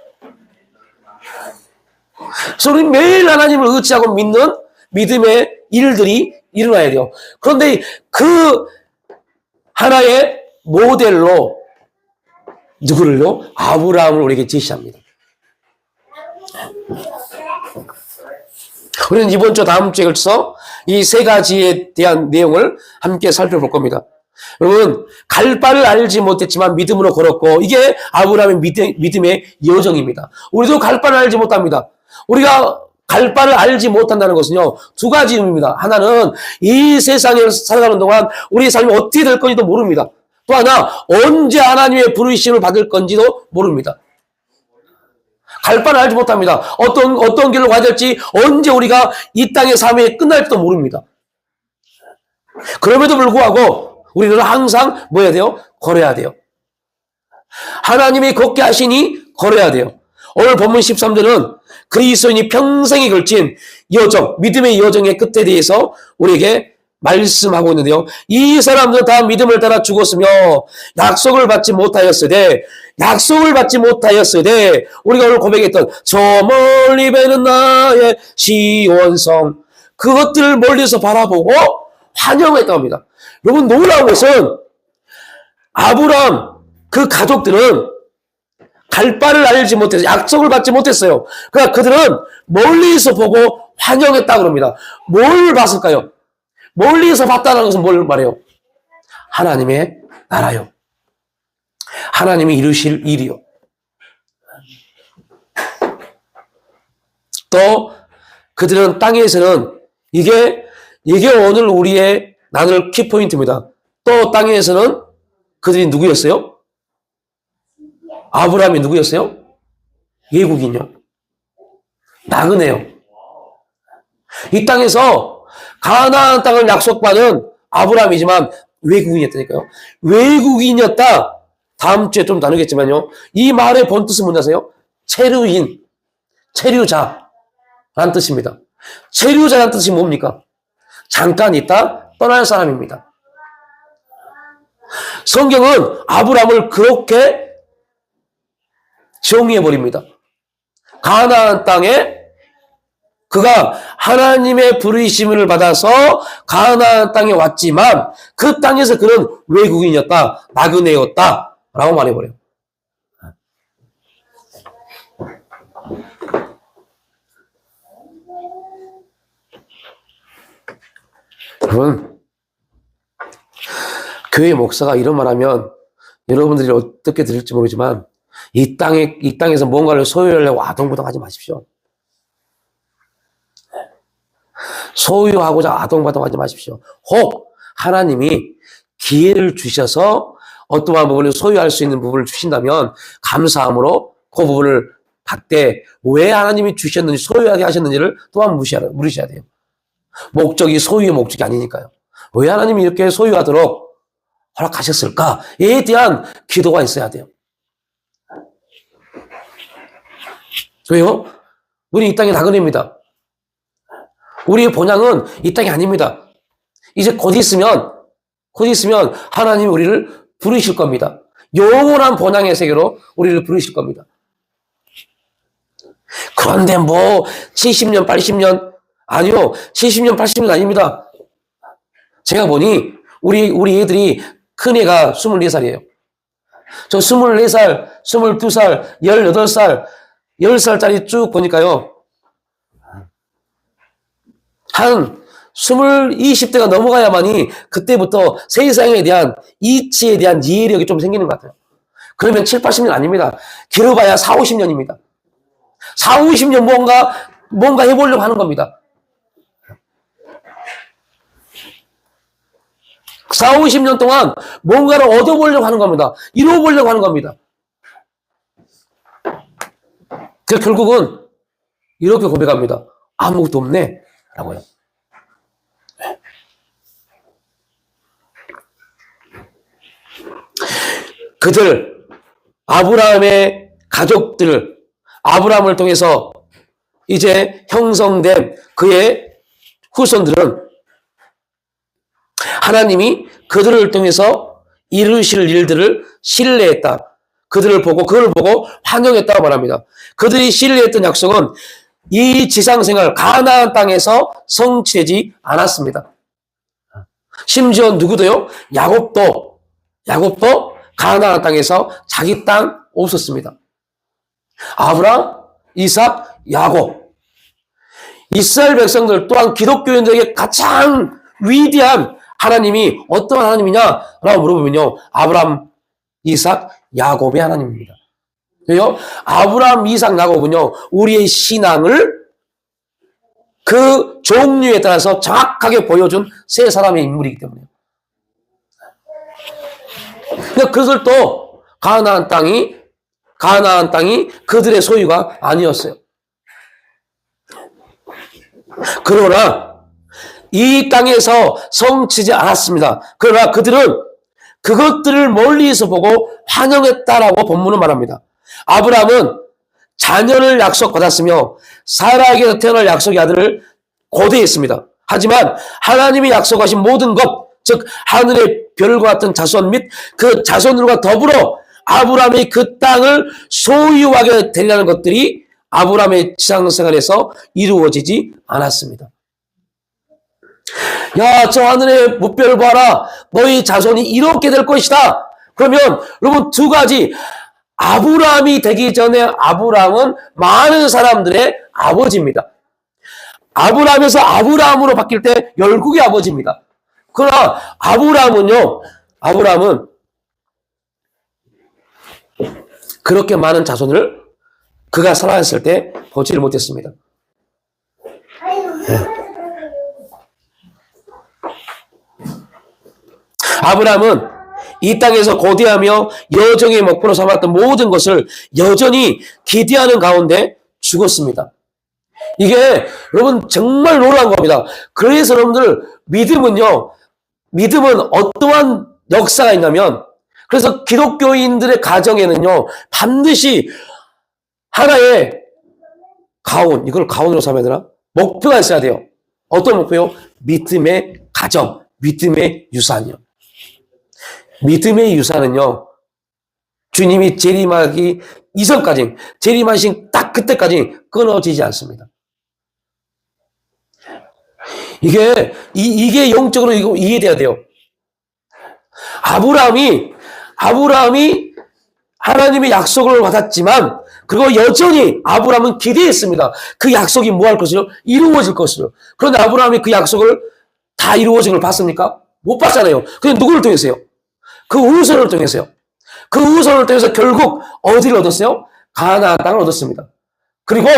그래서 우리 매일 하나님을 의지하고 믿는 믿음의 일들이 일어나야 돼요. 그런데 그 하나의 모델로 누구를요? 아브라함을 우리에게 제시합니다. 우리는 이번 주 다음 주에 걸쳐서 이 세 가지에 대한 내용을 함께 살펴볼 겁니다. 여러분, 갈 바를 알지 못했지만 믿음으로 걸었고 이게 아브라함의 믿음의 여정입니다. 우리도 갈 바를 알지 못합니다. 우리가 갈 바를 알지 못한다는 것은요, 두 가지 의미입니다. 하나는 이 세상에 살아가는 동안 우리의 삶이 어떻게 될 건지도 모릅니다. 또 하나, 언제 하나님의 부르심을 받을 건지도 모릅니다. 갈 바를 알지 못합니다. 어떤 길로 가야 될지, 언제 우리가 이 땅의 삶이 끝날지도 모릅니다. 그럼에도 불구하고 우리는 항상 뭐 해야 돼요? 걸어야 돼요. 하나님이 걷게 하시니 걸어야 돼요. 오늘 본문 13절은 그리스도인이 평생에 걸친 여정, 믿음의 여정의 끝에 대해서 우리에게 말씀하고 있는데요. 이 사람들은 다 믿음을 따라 죽었으며 약속을 받지 못하였으되 우리가 오늘 고백했던 저 멀리 배는 나의 시온성, 그것들을 멀리서 바라보고 환영했다고 합니다. 여러분, 놀라운 것은 아브라함 그 가족들은 갈 바를 알지 못해서 약속을 받지 못했어요. 그러니까 그들은 멀리서 보고 환영했다고 합니다. 뭘 봤을까요? 멀리서 봤다는 것은 뭘 말해요? 하나님의 나라요. 하나님이 이루실 일이요. 또 그들은 땅에서는 이게 오늘 우리의 나눌 키포인트입니다. 또 땅에서는 그들이 누구였어요? 아브라함이 누구였어요? 외국인요. 나그네요. 이 땅에서 가나안 땅을 약속받은 아브라함이지만 외국인이었다니까요. 외국인이었다. 다음 주에 좀 나누겠지만요. 이 말의 본뜻은 뭔지 아세요? 체류자라는 뜻입니다. 체류자라는 뜻이 뭡니까? 잠깐 있다 떠날 사람입니다. 성경은 아브라함을 그렇게 정의해버립니다. 가나안 땅에 그가 하나님의 부르심을 받아서 가나안 땅에 왔지만 그 땅에서 그는 외국인이었다, 나그네였다 라고 말해버려요. 여러분, 교회 목사가 이런 말하면 여러분들이 어떻게 들을지 모르지만 이 땅에서 뭔가를 소유하려고 아동바동하지 마십시오. 소유하고자 아동바동하지 마십시오. 혹 하나님이 기회를 주셔서 어떠한 부분을 소유할 수 있는 부분을 주신다면 감사함으로 그 부분을 받되 왜 하나님이 주셨는지 소유하게 하셨는지를 또한 물으셔야 돼요. 목적이 소유의 목적이 아니니까요. 왜 하나님이 이렇게 소유하도록 허락하셨을까에 대한 기도가 있어야 돼요. 왜요? 우리 이 땅의 나그네입니다. 우리의 본향은 이 땅이 아닙니다. 이제 곧 있으면 하나님이 우리를 부르실 겁니다. 영원한 본향의 세계로 우리를 부르실 겁니다. 그런데 뭐 70년, 80년 아니요. 70년, 80년 아닙니다. 제가 보니 우리 애들이 큰애가 24살이에요. 저 24살, 22살, 18살, 10살짜리 쭉 보니까요. 한 20대가 넘어가야만이 그때부터 세상에 대한 이치에 대한 이해력이 좀 생기는 것 같아요. 그러면 7, 80년 아닙니다. 길어봐야 4, 50년입니다. 4, 50년 뭔가 해보려고 하는 겁니다. 4, 50년 동안 뭔가를 얻어보려고 하는 겁니다. 이루어보려고 하는 겁니다. 그래서 결국은 이렇게 고백합니다. 아무것도 없네. 라고요. 그들, 아브라함의 가족들, 아브라함을 통해서 이제 형성된 그의 후손들은 하나님이 그들을 통해서 이루실 일들을 신뢰했다. 그걸 보고 환영했다고 말합니다. 그들이 신뢰했던 약속은 이 지상생활 가나안 땅에서 성취되지 않았습니다. 심지어 누구도요? 야곱도 가나안 땅에서 자기 땅 없었습니다. 아브라함, 이삭, 야곱. 이스라엘 백성들 또한 기독교인들에게 가장 위대한 하나님이 어떤 하나님이냐라고 물어보면요. 아브라함, 이삭, 야곱의 하나님입니다. 왜요? 아브라함, 이삭, 야곱은요. 우리의 신앙을 그 종류에 따라서 정확하게 보여준 세 사람의 인물이기 때문에요. 그것들도 가나안 땅이 그들의 소유가 아니었어요. 그러나 이 땅에서 성취지 않았습니다. 그러나 그들은 그것들을 멀리서 보고 환영했다라고 본문은 말합니다. 아브라함은 자녀를 약속받았으며 사라에게서 태어날 약속의 아들을 고대했습니다. 하지만 하나님이 약속하신 모든 것, 즉 하늘의 별과 같은 자손 및 그 자손들과 더불어 아브라함이 그 땅을 소유하게 되리라는 것들이 아브라함의 지상생활에서 이루어지지 않았습니다. 야, 저 하늘의 무별 봐라. 너희 자손이 이렇게 될 것이다. 그러면 여러분 두 가지. 아브라함이 되기 전에 아브라함은 많은 사람들의 아버지입니다. 아브라함에서 아브라함으로 바뀔 때 열국의 아버지입니다. 그러나 아브라함은 그렇게 많은 자손을 그가 살아있을 때 보지를 못했습니다. 아브라함은 이 땅에서 고대하며 여정의 목표로 삼았던 모든 것을 여전히 기대하는 가운데 죽었습니다. 이게 여러분 정말 놀라운 겁니다. 그래서 여러분들 믿음은 어떠한 역사가 있냐면 그래서 기독교인들의 가정에는요 반드시 하나의 가온, 이걸 가온으로 삼아야 되나? 목표가 있어야 돼요. 어떤 목표요? 믿음의 가정, 믿음의 유산이요. 믿음의 유산은요, 주님이 재림하기 이전까지, 재림하신 딱 그때까지 끊어지지 않습니다. 이게 영적으로 이해돼야 돼요. 아브라함이 하나님의 약속을 받았지만, 그리고 여전히 아브라함은 기대했습니다. 그 약속이 뭐 할 것이요? 이루어질 것이요. 그런데 아브라함이 그 약속을 다 이루어진 걸 봤습니까? 못 봤잖아요. 그냥 누구를 통해서요? 그 후손을 통해서요. 그 후손을 통해서 결국 어디를 얻었어요? 가나안 땅을 얻었습니다. 그리고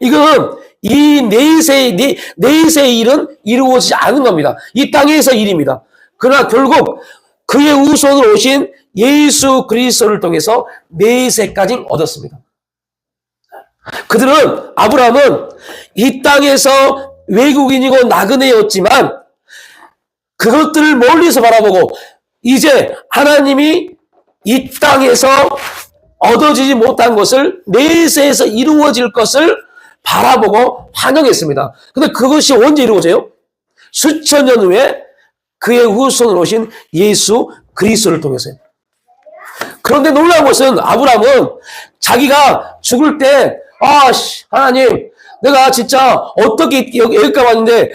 이건 이 내세의 일은 이루어지지 않은 겁니다. 이 땅에서 일입니다. 그러나 결국 그의 후손으로 오신 예수 그리스도를 통해서 내세까지 얻었습니다. 아브라함은 이 땅에서 외국인이고 나그네였지만 그것들을 멀리서 바라보고 이제 하나님이 이 땅에서 얻어지지 못한 것을 내세에서 이루어질 것을 바라보고 환영했습니다. 근데 그것이 언제 이루어져요? 수천 년 후에 그의 후손으로 오신 예수 그리스도를 통해서요. 그런데 놀라운 것은 아브라함은 자기가 죽을 때 하나님, 내가 진짜 어떻게 여기까지 왔는데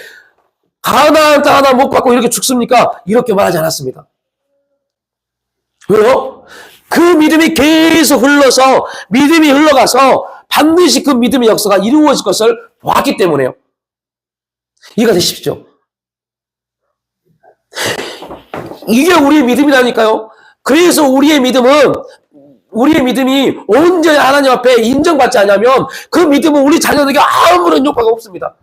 가나안 땅 하나 못 받고 이렇게 죽습니까? 이렇게 말하지 않았습니다. 왜요? 그 믿음이 계속 믿음이 흘러가서 반드시 그 믿음의 역사가 이루어질 것을 보았기 때문에요. 이해가 되십시오? 이게 우리의 믿음이라니까요. 그래서 우리의 믿음이 온전히 하나님 앞에 인정받지 않으면 그 믿음은 우리 자녀에게 아무런 효과가 없습니다.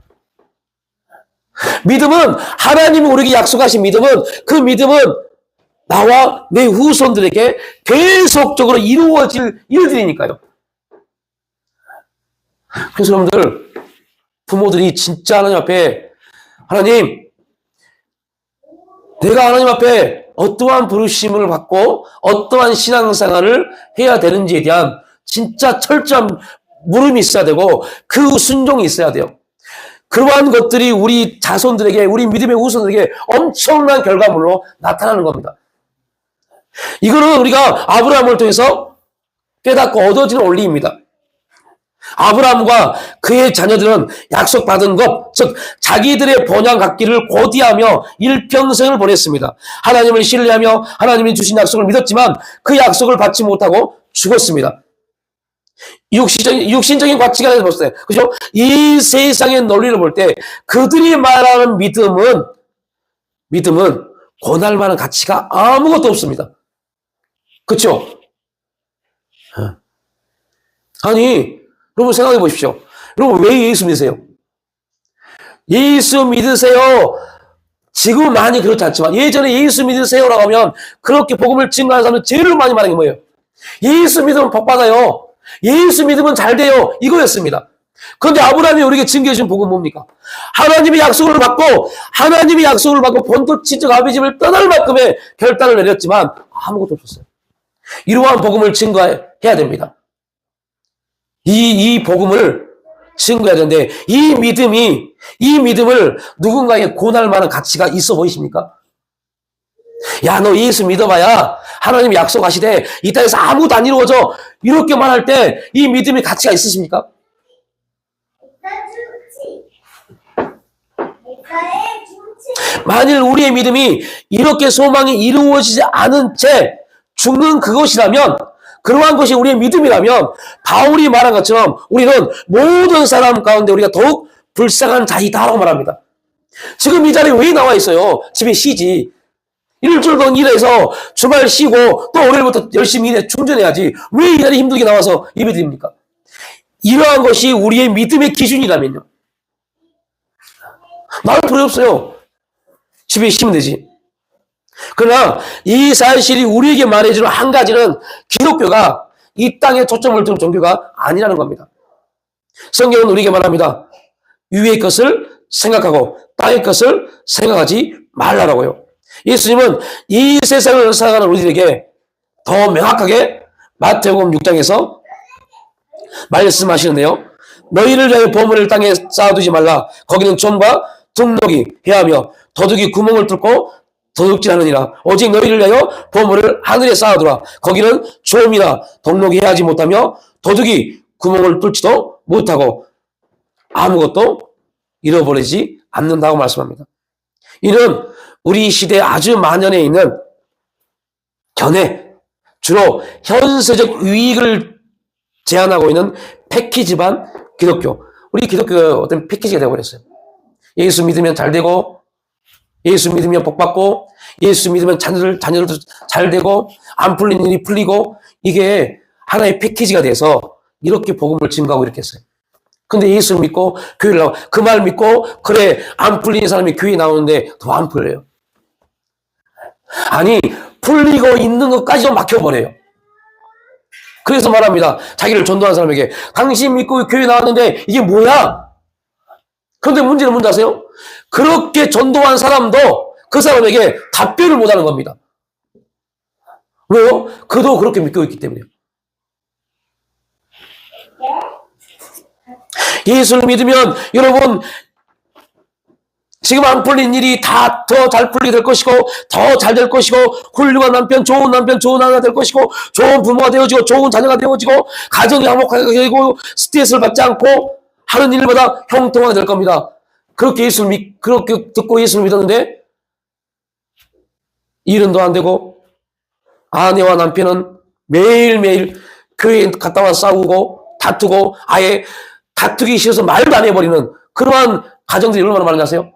믿음은 하나님이 우리에게 약속하신 그 믿음은 나와 내 후손들에게 계속적으로 이루어질 일들이니까요. 그래서 여러분들, 부모들이 진짜 하나님 앞에, 하나님, 내가 하나님 앞에 어떠한 부르심을 받고 어떠한 신앙생활을 해야 되는지에 대한 진짜 철저한 물음이 있어야 되고 그 순종이 있어야 돼요. 그러한 것들이 우리 자손들에게, 우리 믿음의 후손들에게 엄청난 결과물로 나타나는 겁니다. 이거는 우리가 아브라함을 통해서 깨닫고 얻어지는 원리입니다. 아브라함과 그의 자녀들은 약속받은 것, 즉 자기들의 본향 갖기를 고대하며 일평생을 보냈습니다. 하나님을 신뢰하며 하나님이 주신 약속을 믿었지만 그 약속을 받지 못하고 죽었습니다. 육신적인 가치관에서 봤을 때, 그죠? 이 세상의 논리를 볼 때 그들이 말하는 믿음은 권할 만한 가치가 아무것도 없습니다. 그렇죠? 아니, 여러분 생각해 보십시오. 여러분 왜 예수 믿으세요? 예수 믿으세요. 지금 많이 그렇지 않지만 예전에 예수 믿으세요라고 하면 그렇게 복음을 증거하는 사람은 제일 많이 말하는 게 뭐예요? 예수 믿으면 복 받아요. 예수 믿으면 잘 돼요. 이거였습니다. 그런데 아브라함이 우리에게 증거해 준 복음은 뭡니까? 하나님의 약속을 받고 본토 친척 아비 집을 떠날 만큼의 결단을 내렸지만 아무것도 없었어요. 이러한 복음을 증거해야 됩니다. 이 복음을 증거해야 되는데 이 믿음을 누군가에게 권할 만한 가치가 있어 보이십니까? 야, 너 예수 믿어봐야 하나님이 약속하시되 이 땅에서 아무것도 안 이루어져. 이렇게 말할 때 이 믿음의 가치가 있으십니까? 만일 우리의 믿음이 이렇게 소망이 이루어지지 않은 채 죽는 그것이라면, 그러한 것이 우리의 믿음이라면 바울이 말한 것처럼 우리는 모든 사람 가운데 우리가 더욱 불쌍한 자이다라고 말합니다. 지금 이 자리에 왜 나와 있어요? 집에 쉬지. 일주일 동안 일해서 주말 쉬고 또 월요일부터 열심히 일해 충전해야지. 왜 이 자리에 힘들게 나와서 예배드립니까? 이러한 것이 우리의 믿음의 기준이라면요. 나올 필요 없어요. 집에 쉬면 되지. 그러나 이 사실이 우리에게 말해주는 한 가지는 기독교가 이 땅에 초점을 두는 종교가 아니라는 겁니다. 성경은 우리에게 말합니다. 위의 것을 생각하고 땅의 것을 생각하지 말라라고요. 예수님은 이 세상을 살아가는 우리들에게 더 명확하게 마태복음 6장에서 말씀하시는데요. 너희를 위하여 보물을 땅에 쌓아두지 말라. 거기는 좀과 등록이 해하며 도둑이 구멍을 뚫고 도둑질하느니라. 오직 너희를 위하여 보물을 하늘에 쌓아두라. 거기는 조음이나 등록이 해하지 못하며 도둑이 구멍을 뚫지도 못하고 아무것도 잃어버리지 않는다고 말씀합니다. 이는 우리 시대에 아주 만연해 있는 견해, 주로 현세적 유익을 제한하고 있는 패키지반 기독교. 우리 기독교가 어떤 패키지가 되어버렸어요. 예수 믿으면 잘 되고, 예수 믿으면 복 받고, 예수 믿으면 자녀들도 잘 되고, 안 풀린 일이 풀리고, 이게 하나의 패키지가 돼서 이렇게 복음을 증거하고 이렇게 했어요. 근데 예수를 믿고 교회를 나와 그 말 믿고 그래 안 풀리는 사람이 교회에 나오는데 더 안 풀려요. 아니 풀리고 있는 것까지도 막혀버려요. 그래서 말합니다. 자기를 전도한 사람에게 당신 믿고 교회 나왔는데 이게 뭐야? 그런데 문제는 뭔지 아세요? 그렇게 전도한 사람도 그 사람에게 답변을 못하는 겁니다. 왜요? 그도 그렇게 믿고 있기 때문에요. 예수를 믿으면 여러분 지금 안 풀린 일이 다 더 잘 풀리게 될 것이고 더 잘 될 것이고 훌륭한 남편, 좋은 아내가 될 것이고 좋은 부모가 되어지고 좋은 자녀가 되어지고 가정이 화목하게 되고 스트레스를 받지 않고 하는 일마다 형통하게 될 겁니다. 그렇게 듣고 예수를 믿었는데 일은 안 되고 아내와 남편은 매일매일 교회에 갔다 와서 싸우고 다투고 아예 다투기 싫어서 말도 안 해버리는 그러한 가정들이 얼마나 많은지 아세요?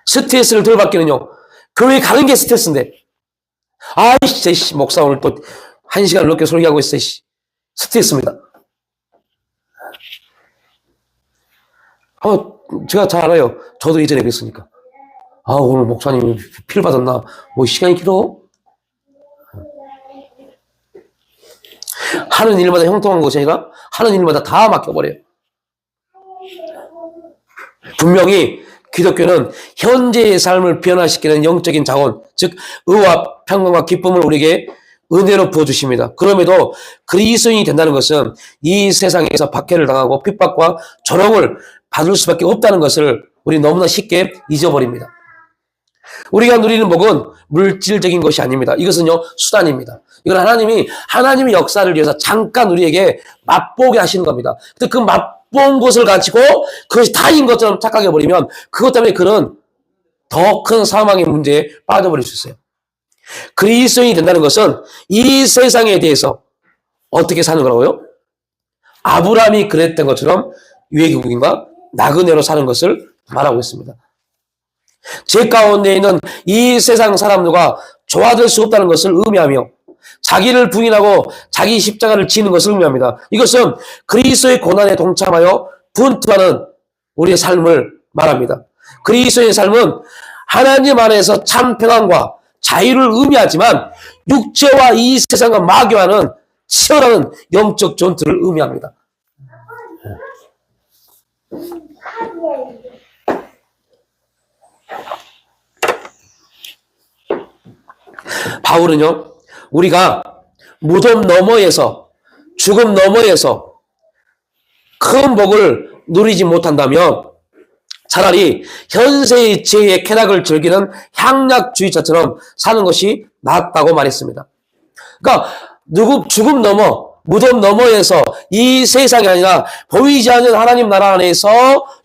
스트레스를 덜 받기는요. 교회 가는 게 스트레스인데. 아이씨, 목사 오늘 또 1시간 넘게 설교하고 있어. 스트레스입니다. 제가 잘 알아요. 저도 예전에 그랬으니까. 오늘 목사님이 필 받았나? 뭐 시간이 길어? 하는 일마다 형통한 것이 아니라 하는 일마다 다 맡겨버려요. 분명히 기독교는 현재의 삶을 변화시키는 영적인 자원, 즉 의와 평강과 기쁨을 우리에게 은혜로 부어주십니다. 그럼에도 그리스도인이 된다는 것은 이 세상에서 박해를 당하고 핍박과 조롱을 받을 수밖에 없다는 것을 우리 너무나 쉽게 잊어버립니다. 우리가 누리는 복은 물질적인 것이 아닙니다. 이것은요 수단입니다. 이건 하나님의 역사를 위해서 잠깐 우리에게 맛보게 하시는 겁니다. 근데 그 맛본 것을 가지고 그것이 다인 것처럼 착각해 버리면 그것 때문에 그는 더 큰 사망의 문제에 빠져버릴 수 있어요. 그리스도인이 된다는 것은 이 세상에 대해서 어떻게 사는 거라고요? 아브라함이 그랬던 것처럼 유해국인과 나그네로 사는 것을 말하고 있습니다. 제 가운데 있는 이 세상 사람들과 조화될 수 없다는 것을 의미하며 자기를 부인하고 자기 십자가를 지는 것을 의미합니다. 이것은 그리스도의 고난에 동참하여 분투하는 우리의 삶을 말합니다. 그리스도의 삶은 하나님 안에서 참 평안과 자유를 의미하지만 육체와 이 세상과 마귀와는 치열한 영적 전투를 의미합니다. 바울은요, 우리가 무덤 너머에서, 죽음 너머에서 큰 복을 누리지 못한다면 차라리 현세의 죄의 쾌락을 즐기는 향락주의자처럼 사는 것이 낫다고 말했습니다. 그러니까 죽음 너머, 무덤 너머에서 이 세상이 아니라 보이지 않는 하나님 나라 안에서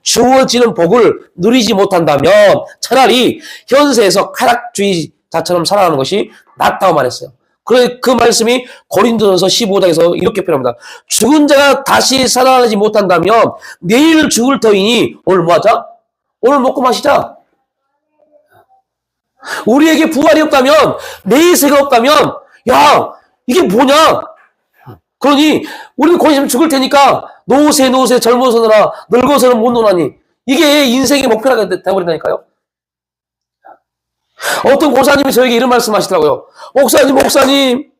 주어지는 복을 누리지 못한다면 차라리 현세에서 쾌락주의자처럼 살아가는 것이 낫다고 말했어요. 그 말씀이 고린도전서 15장에서 이렇게 표현합니다. 죽은 자가 다시 살아나지 못한다면 내일 죽을 터이니 오늘 뭐 하자? 오늘 먹고 마시자. 우리에게 부활이 없다면, 내세가 없다면, 야, 이게 뭐냐? 그러니 우리는 곧 있으면 죽을 테니까 노세 젊어서느라 늙어서는 못 노나니 이게 인생의 목표가 되어버린다니까요. 어떤 고사님이 저에게 이런 말씀 하시더라고요. 목사님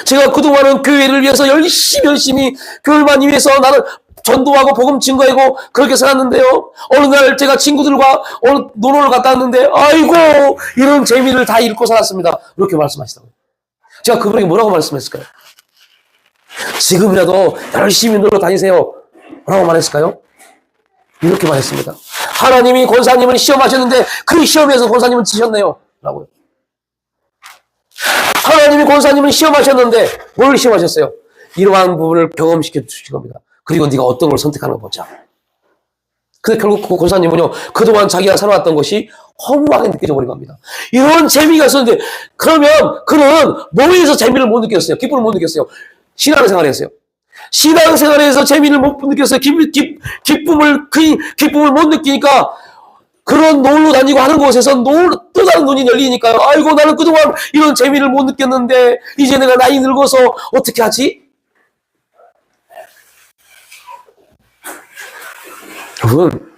제가 그동안은 교회를 위해서 열심히 교회만 위해서 나는 전도하고 복음 증거하고 그렇게 살았는데요. 어느 날 제가 친구들과 어느 논어를 갔다 왔는데 아이고 이런 재미를 다 잃고 살았습니다. 이렇게 말씀하시더라고요. 제가 그분에게 뭐라고 말씀했을까요? 지금이라도 열심히 놀러 다니세요. 뭐라고 말했을까요? 이렇게 말했습니다. 하나님이 권사님을 시험하셨는데 그 시험에서 권사님은 지셨네요. 라고요. 하나님이 권사님을 시험하셨는데 뭘 시험하셨어요? 이러한 부분을 경험시켜 주신 겁니다. 그리고 네가 어떤 걸 선택하는 거 보자. 근데 결국 그 권사님은요, 그동안 자기가 살아왔던 것이 허무하게 느껴져 버린 겁니다. 이런 재미가 있었는데, 그러면 그는 뭐에서 재미를 못 느꼈어요? 기쁨을 못 느꼈어요? 신앙생활에서요. 신앙생활에서 재미를 못 느꼈어요. 기쁨을 못 느끼니까, 그런 놀러 다니고 하는 곳에서 또 다른 눈이 열리니까요. 아이고, 나는 그동안 이런 재미를 못 느꼈는데, 이제 내가 나이 늙어서 어떻게 하지? 여러분,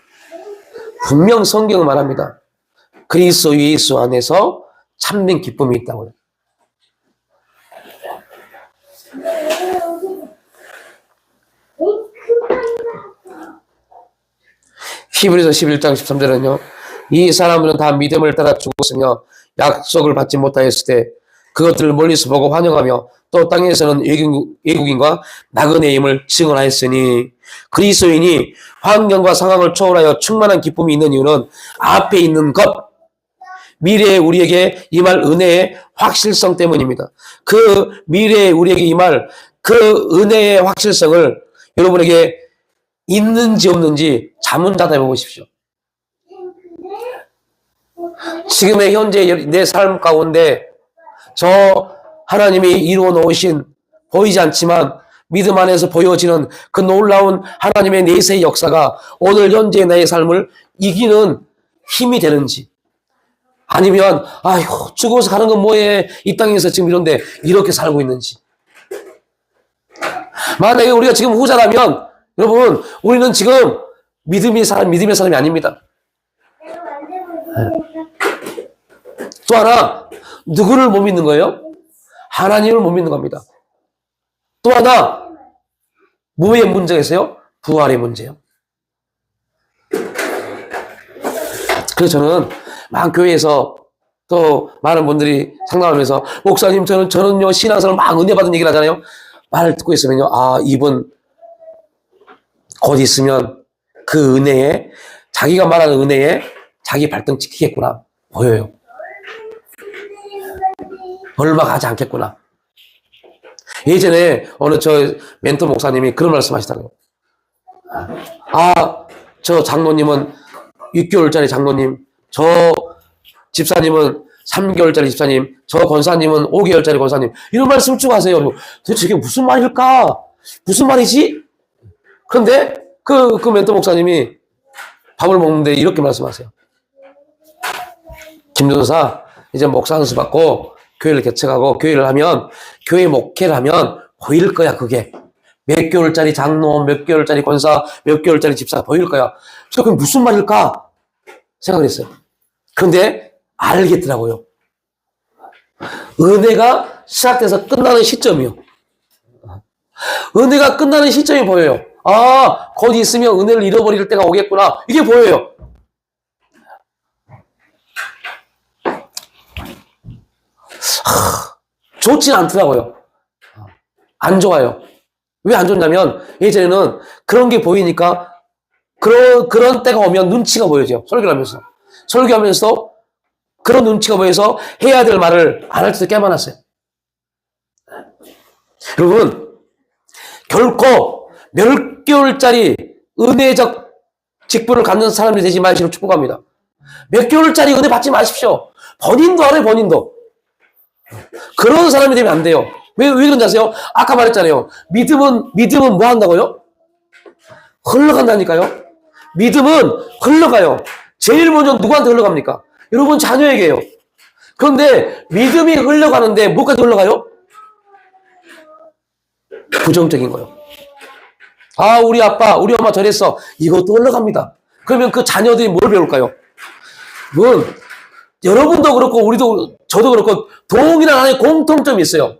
분명 성경은 말합니다. 그리스도 예수 안에서 참된 기쁨이 있다고요. 히브리서 11장 13절은요. 이 사람들은 다 믿음을 따라 죽었으며 약속을 받지 못하였을 때 그것들을 멀리서 보고 환영하며 또 땅에서는 외국인과 나그네임을 증언하였으니 그리스도인이 환경과 상황을 초월하여 충만한 기쁨이 있는 이유는 앞에 있는 것, 미래에 우리에게 임할 은혜의 확실성 때문입니다. 그 미래에 우리에게 임할 그 은혜의 확실성을 여러분에게 있는지 없는지 자문자답해 보십시오. 지금의 현재 내 삶 가운데 저 하나님이 이루어 놓으신 보이지 않지만 믿음 안에서 보여지는 그 놀라운 하나님의 내세의 역사가 오늘 현재 나의 삶을 이기는 힘이 되는지, 아니면 아이고 죽어서 가는 건 뭐해, 이 땅에서 지금 이렇게 살고 있는지. 만약에 우리가 지금 후자라면 여러분, 우리는 지금 믿음의 사람이 아닙니다. 또 하나, 누구를 못 믿는 거예요? 하나님을 못 믿는 겁니다. 또 하나, 뭐의 문제가 있어요? 부활의 문제요. 그래서 저는 막 교회에서 또 많은 분들이 상담하면서 목사님 저는요 신앙생활 막 은혜 받은 얘기를 하잖아요. 말을 듣고 있으면요, 이분 곧 있으면 그 은혜에, 자기가 말하는 은혜에 자기 발등 찍히겠구나 보여요. 얼마 가지 않겠구나. 예전에 어느 저 멘토 목사님이 그런 말씀 하시더라고요. 저 장로님은 6개월짜리 장로님, 저 집사님은 3개월짜리 집사님, 저 권사님은 5개월짜리 권사님, 이런 말씀을 쭉 하세요. 도대체 이게 무슨 말일까? 무슨 말이지? 그런데 그 멘토 목사님이 밥을 먹는데 이렇게 말씀하세요. 김전사, 이제 목사 안수 받고 교회를 개척하고 교회를 하면, 교회 목회를 하면 보일 거야, 그게. 몇 개월짜리 장로, 몇 개월짜리 권사, 몇 개월짜리 집사 보일 거야. 그게 무슨 말일까? 생각을 했어요. 그런데 알겠더라고요. 은혜가 시작돼서 끝나는 시점이요. 은혜가 끝나는 시점이 보여요. 곧 있으면 은혜를 잃어버릴 때가 오겠구나. 이게 보여요. 좋진 않더라고요. 안 좋아요. 왜 안 좋냐면, 예전에는 그런 게 보이니까 그런 때가 오면 눈치가 보여져요. 설교하면서 그런 눈치가 보여서 해야 될 말을 안 할 때도 꽤 많았어요. 여러분, 결코 몇 개월짜리 은혜적 직분을 갖는 사람이 되지 마시기를 축복합니다. 몇 개월짜리 은혜 받지 마십시오. 본인도 알아요, 본인도. 그런 사람이 되면 안 돼요. 왜 그런지 아세요? 아까 말했잖아요. 믿음은 뭐 한다고요? 흘러간다니까요. 믿음은 흘러가요. 제일 먼저 누구한테 흘러갑니까? 여러분 자녀에게요. 그런데 믿음이 흘러가는데 뭐까지 흘러가요? 부정적인 거요. 우리 아빠, 우리 엄마 저랬어. 이것도 흘러갑니다. 그러면 그 자녀들이 뭘 배울까요? 여러분도 그렇고 저도 그렇고 동일한 하나의 공통점이 있어요.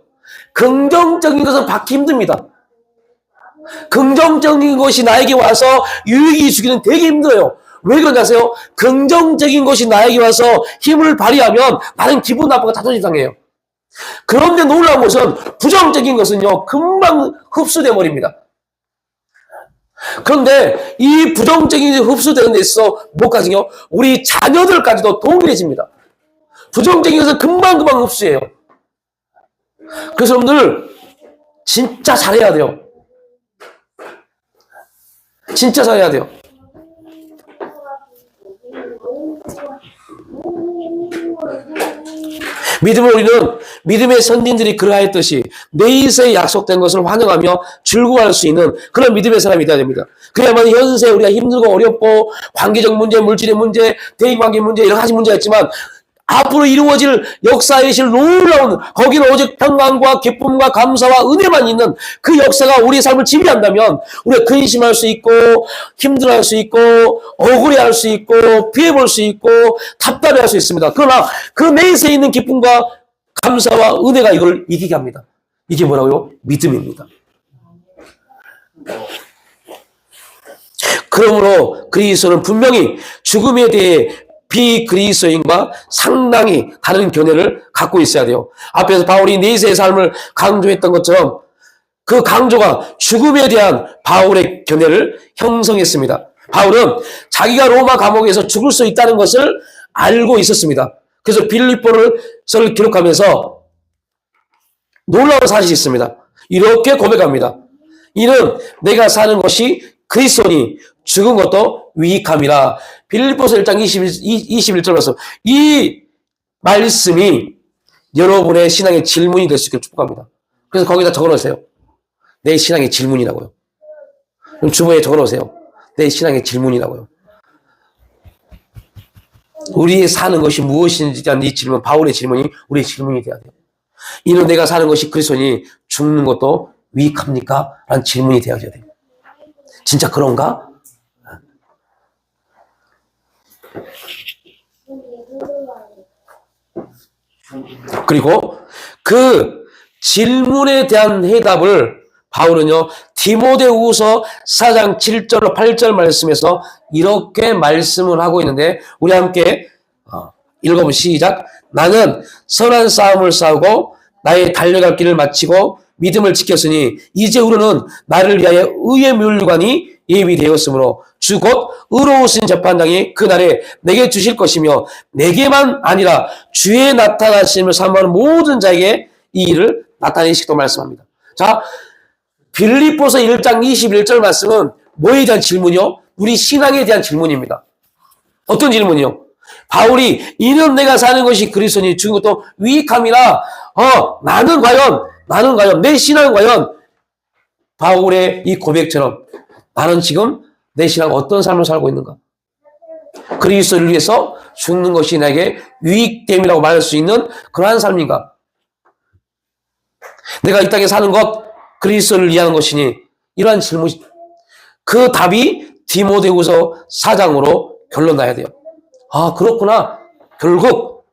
긍정적인 것은 받기 힘듭니다. 긍정적인 것이 나에게 와서 유익이 주기는 되게 힘들어요. 왜 그런지 아세요? 긍정적인 것이 나에게 와서 힘을 발휘하면 나는 기분 나쁘고 자존심 상해요. 그런데 놀라운 것은 부정적인 것은요 금방 흡수돼 버립니다. 그런데 이 부정적인 흡수되는 데 있어 뭐까지요? 우리 자녀들까지도 동일해집니다. 부정적인 것은 금방금방 흡수해요. 그래서 여러분들 진짜 잘해야 돼요. 진짜 잘해야 돼요. 믿음을 우리는 믿음의 선진들이 그러하였듯이 내일에 약속된 것을 환영하며 즐거워할 수 있는 그런 믿음의 사람이 되어야 됩니다. 그래야만 현세 우리가 힘들고 어렵고 관계적 문제, 물질의 문제, 대인관계 문제 여러 가지 문제가 있지만 앞으로 이루어질 역사의 실 놀라운 거기는 오직 평강과 기쁨과 감사와 은혜만 있는 그 역사가 우리의 삶을 지배한다면 우리가 근심할 수 있고 힘들어할 수 있고 억울해할 수 있고 피해볼 수 있고 답답해할 수 있습니다. 그러나 그 내세에 있는 기쁨과 감사와 은혜가 이걸 이기게 합니다. 이게 뭐라고요? 믿음입니다. 그러므로 그리스도는 분명히 죽음에 대해 비그리스도인과 상당히 다른 견해를 갖고 있어야 돼요. 앞에서 바울이 내세의 삶을 강조했던 것처럼 그 강조가 죽음에 대한 바울의 견해를 형성했습니다. 바울은 자기가 로마 감옥에서 죽을 수 있다는 것을 알고 있었습니다. 그래서 빌립보서를 기록하면서 놀라운 사실이 있습니다. 이렇게 고백합니다. 이는 내가 사는 것이 그리스도니 죽은 것도 유익함이라. 빌립보서 1장 21절 말씀. 이 말씀이 여러분의 신앙의 질문이 될 수 있기를 축복합니다. 그래서 거기다 적어놓으세요. 내 신앙의 질문이라고요. 그럼 주머니에 적어놓으세요. 내 신앙의 질문이라고요. 우리의 사는 것이 무엇인지 대한 이 질문, 바울의 질문이 우리의 질문이 돼야 돼요. 이는 내가 사는 것이 그리스도니 죽는 것도 유익합니까? 라는 질문이 되어야 돼요. 진짜 그런가? 그리고 그 질문에 대한 해답을 바울은요, 디모데후서 4장 7절로 8절 말씀에서 이렇게 말씀을 하고 있는데 우리 함께 읽어보면 시작. 나는 선한 싸움을 싸우고 나의 달려갈 길을 마치고 믿음을 지켰으니 이제 우리는 나를 위하여 의의 면류관이 예비되었으므로 주 곧 의로우신 재판장이 그날에 내게 주실 것이며 내게만 아니라 주의 나타나심을 사모하는 모든 자에게 이 일을 나타내시기도 말씀합니다. 자, 빌립보서 1장 21절 말씀은 뭐에 대한 질문이요? 우리 신앙에 대한 질문입니다. 어떤 질문이요? 바울이 이는 내가 사는 것이 그리스도니 죽은 것도 유익함이라. 나는 과연 내 신앙은 과연 바울의 이 고백처럼 나는 지금 내 신앙 어떤 삶을 살고 있는가? 그리스도를 위해서 죽는 것이 나에게 유익됨이라고 말할 수 있는 그러한 삶인가? 내가 이 땅에 사는 것 그리스도를 위하는 것이니 이러한 질문, 그 답이 디모데후서 4장으로 결론 나야 돼요. 아, 그렇구나. 결국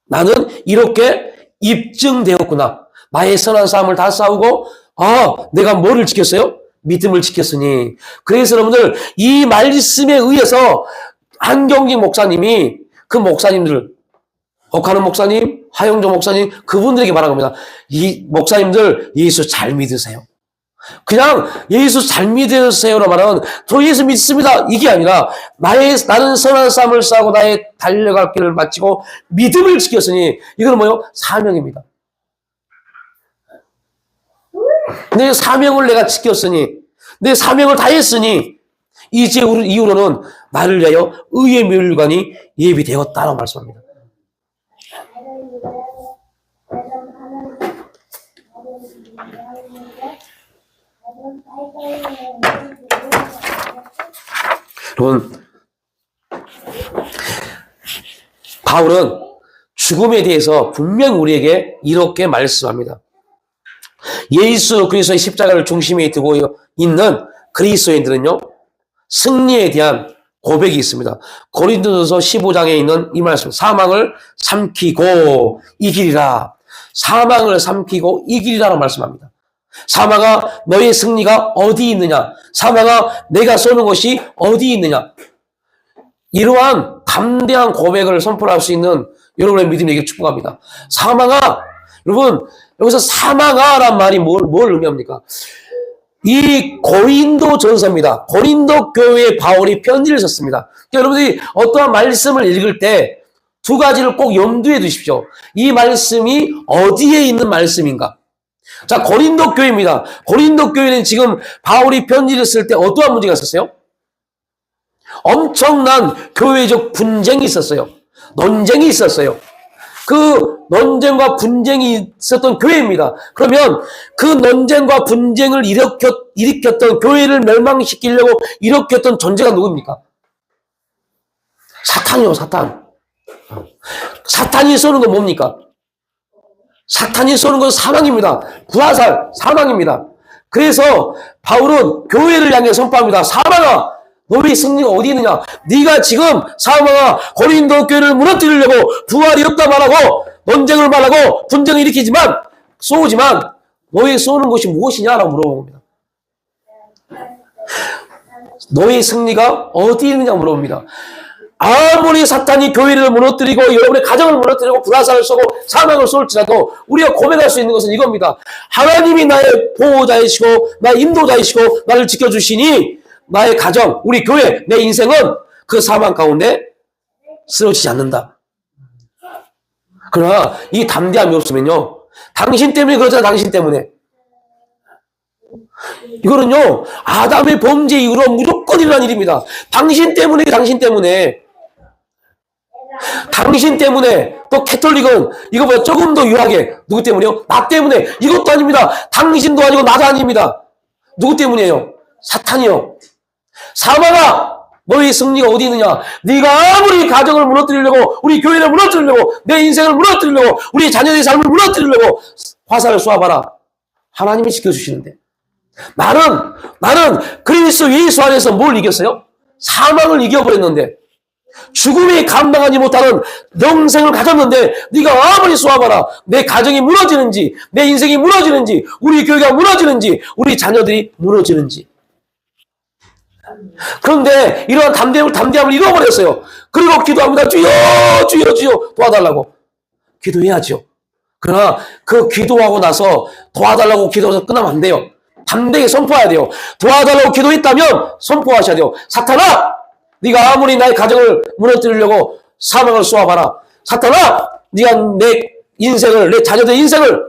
나는 이렇게 입증되었구나. 나의 선한 싸움을 다 싸우고 내가 뭐를 지켰어요? 믿음을 지켰으니. 그래서 여러분들 이 말씀에 의해서 한경직 목사님이 그 목사님들, 억하는 목사님, 하영조 목사님, 그분들에게 말한 겁니다. 이 목사님들 예수 잘 믿으세요. 그냥 예수 잘 믿으세요로 말하면 저 예수 믿습니다 이게 아니라 나는 선한 싸움을 싸우고 나의 달려갈 길을 마치고 믿음을 지켰으니 이거는 뭐예요? 사명입니다. 내 사명을 내가 지켰으니 내 사명을 다했으니 이제 이후로는 나를 위하여 의의 면류관이 예비되었다라고 말씀합니다. 여러분, 바울은 죽음에 대해서 분명 우리에게 이렇게 말씀합니다. 예수 그리스도의 십자가를 중심에 두고 있는 그리스도인들은요, 승리에 대한 고백이 있습니다. 고린도전서 15장에 있는 이 말씀, 사망을 삼키고 이기리라. 사망을 삼키고 이기리라라고 말씀합니다. 사망아, 너의 승리가 어디 있느냐? 사망아, 내가 쏘는 것이 어디 있느냐? 이러한 담대한 고백을 선포할 수 있는 여러분의 믿음에게 축복합니다. 사망아, 여러분, 여기서 사망아란 말이 뭘 의미합니까? 이 고린도 전서입니다. 고린도 교회에 바울이 편지를 썼습니다. 그러니까 여러분들이 어떠한 말씀을 읽을 때 두 가지를 꼭 염두에 두십시오. 이 말씀이 어디에 있는 말씀인가? 자, 고린도 교회입니다. 고린도 교회는 지금 바울이 편지를 쓸 때 어떠한 문제가 있었어요? 엄청난 교회적 분쟁이 있었어요. 논쟁이 있었어요. 그 논쟁과 분쟁이 있었던 교회입니다. 그러면 그 논쟁과 분쟁을 일으켰던 교회를 멸망시키려고 일으켰던 존재가 누굽니까? 사탄이요, 사탄. 사탄이 쏘는 건 뭡니까? 사탄이 쏘는 건 사망입니다. 불화살, 사망입니다. 그래서 바울은 교회를 향해 선포합니다. 사망아, 너의 승리가 어디 있느냐? 네가 지금 사망아, 고린도 교회를 무너뜨리려고 부활이 없다 말하고 논쟁을 말하고 분쟁을 일으키지만 쏘지만 너의 쏘는 것이 무엇이냐라고 물어본 겁니다. 너의 승리가 어디 있느냐 물어봅니다. 아무리 사탄이 교회를 무너뜨리고 여러분의 가정을 무너뜨리고 불화살을 쏘고 사망을 쏠지라도 우리가 고백할 수 있는 것은 이겁니다. 하나님이 나의 보호자이시고 나의 인도자이시고 나를 지켜주시니 나의 가정, 우리 교회, 내 인생은 그 사망 가운데 쓰러지지 않는다. 그러나 이 담대함이 없으면요, 당신 때문에 그러잖아. 당신 때문에. 이거는요, 아담의 범죄 이후로 무조건 일어난 일입니다. 당신 때문에, 당신 때문에. 당신 때문에. 또 캐톨릭은 이거보다 조금 더 유하게. 누구 때문에요? 나 때문에. 이것도 아닙니다. 당신도 아니고 나도 아닙니다. 누구 때문이에요? 사탄이요. 사망아, 너의 승리가 어디 있느냐? 네가 아무리 가정을 무너뜨리려고, 우리 교회를 무너뜨리려고, 내 인생을 무너뜨리려고, 우리 자녀의 삶을 무너뜨리려고 화살을 쏘아봐라. 하나님이 지켜주시는데. 나는 그리스도 예수 안에서 뭘 이겼어요? 사망을 이겨버렸는데, 죽음이 감당하지 못하는 영생을 가졌는데, 네가 아무리 쏘아봐라. 내 가정이 무너지는지, 내 인생이 무너지는지, 우리 교회가 무너지는지, 우리 자녀들이 무너지는지. 그런데 이러한 담대함을 잃어버렸어요. 그리고 기도합니다. 주여, 주여, 주여 도와달라고. 기도해야죠. 그러나 그 기도하고 나서 도와달라고 기도해서 끝나면 안 돼요. 담대하게 선포해야 돼요. 도와달라고 기도했다면 선포하셔야 돼요. 사탄아, 네가 아무리 나의 가정을 무너뜨리려고 사망을 쏘아봐라. 사탄아, 네가 내 인생을, 내 자녀들의 인생을,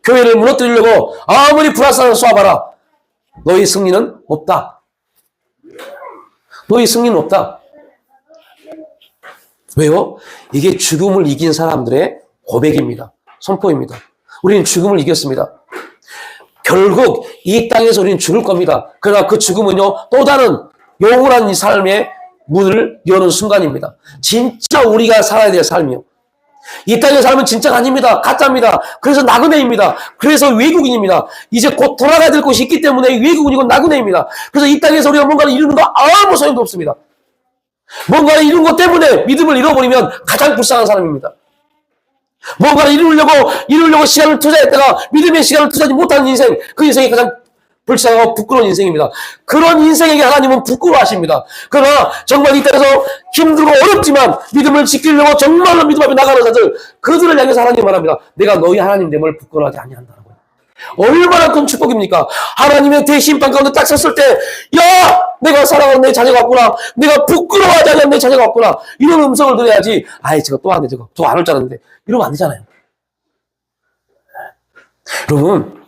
교회를 무너뜨리려고 아무리 불화살을 쏘아봐라. 너의 승리는 없다. 너의 승리는 없다. 왜요? 이게 죽음을 이긴 사람들의 고백입니다. 선포입니다. 우리는 죽음을 이겼습니다. 결국 이 땅에서 우리는 죽을 겁니다. 그러나 그 죽음은요, 또 다른 영원한 이 삶의 문을 여는 순간입니다. 진짜 우리가 살아야 될 삶이요. 이 땅의 삶은 진짜가 아닙니다. 가짜입니다. 그래서 나그네입니다. 그래서 외국인입니다. 이제 곧 돌아가야 될 곳이 있기 때문에 외국인이고 나그네입니다. 그래서 이 땅에서 우리가 뭔가를 이루는 거 아무 소용도 없습니다. 뭔가를 이룬 것 때문에 믿음을 잃어버리면 가장 불쌍한 사람입니다. 뭔가를 이루려고 시간을 투자했다가 믿음의 시간을 투자하지 못하는 인생, 그 인생이 가장 불쌍하고 부끄러운 인생입니다. 그런 인생에게 하나님은 부끄러워하십니다. 그러나 정말 이 땅에서 힘들고 어렵지만 믿음을 지키려고 정말로 믿음 앞에 나가는 자들, 그들을 향해서 하나님 말합니다. 내가 너희 하나님 됨을 부끄러워하지 아니한다라고요. 얼마나 큰 축복입니까? 하나님의 대심판 가운데 딱 섰을 때, 야! 내가 사랑하는 내 자녀가 왔구나. 내가 부끄러워하지 않는 내 자녀가 왔구나. 이런 음성을 들어야지. 아이, 저거 또 안 돼, 저거. 저 안 올 줄 알았는데. 이러면 안 되잖아요. 여러분,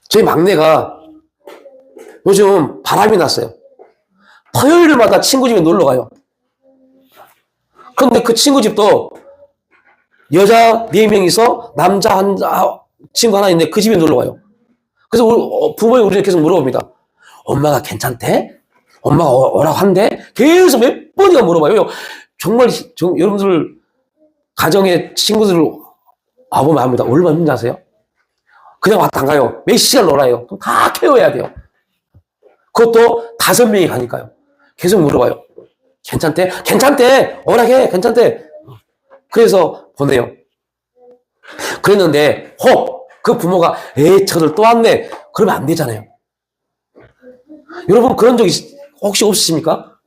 저희 막내가 요즘 바람이 났어요. 토요일마다 친구 집에 놀러 가요. 그런데 그 친구 집도 여자 4명이서 남자 친구 하나 있는데 그 집에 놀러 가요. 그래서 부모님 우리를 계속 물어봅니다. 엄마가 괜찮대? 엄마가 오락한대? 계속 몇 번이나 물어봐요. 정말 여러분들 가정의 친구들을 와보면 압니다. 얼마나 힘든지 아세요? 그냥 왔다 안 가요. 몇 시간 놀아요. 그럼 다 케어해야 돼요. 그것도 5명이 가니까요. 계속 물어봐요. 괜찮대? 괜찮대! 오락해! 괜찮대! 그래서 보내요. 그랬는데 혹 그 부모가 에이 저들 또 왔네 그러면 안 되잖아요. 여러분 그런 적 혹시 없으십니까?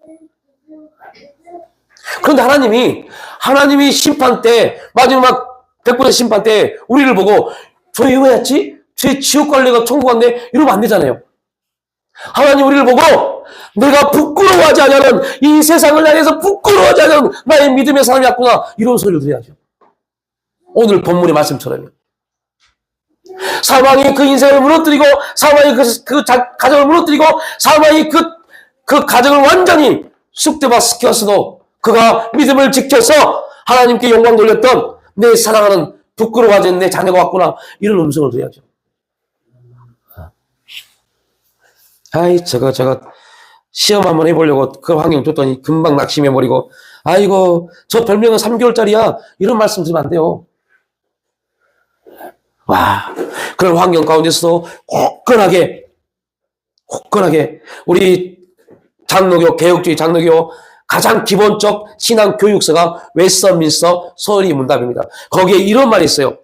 그런데 하나님이 심판 때 마지막 백보자 심판 때 우리를 보고 저 왜 왔지? 제 지옥 갈래가 천국 갔네? 이러면 안 되잖아요. 하나님 우리를 보고 내가 부끄러워하지 않냐는 이 세상을 향해서 부끄러워하지 않냐는 나의 믿음의 사람이 왔구나. 이런 소리를 들어야죠. 오늘 본문의 말씀처럼요. 사망이 그 인생을 무너뜨리고 사망이 그 가정을 무너뜨리고 사망이 그 가정을 완전히 쑥대밭시켰어도 그가 믿음을 지켜서 하나님께 영광 돌렸던 내 사랑하는 부끄러워하지 않는 내 자녀가 왔구나. 이런 음성을 들어야죠. 아이 제가 시험 한번 해보려고 그 환경 줬더니 금방 낙심해버리고 아이고 저 별명은 3개월짜리야. 이런 말씀 드리면 안 돼요. 와, 그런 환경 가운데서도 굳건하게 우리 장로교, 개혁주의 장로교 가장 기본적 신앙 교육서가 웨스트민스터 서리 문답입니다. 거기에 이런 말이 있어요.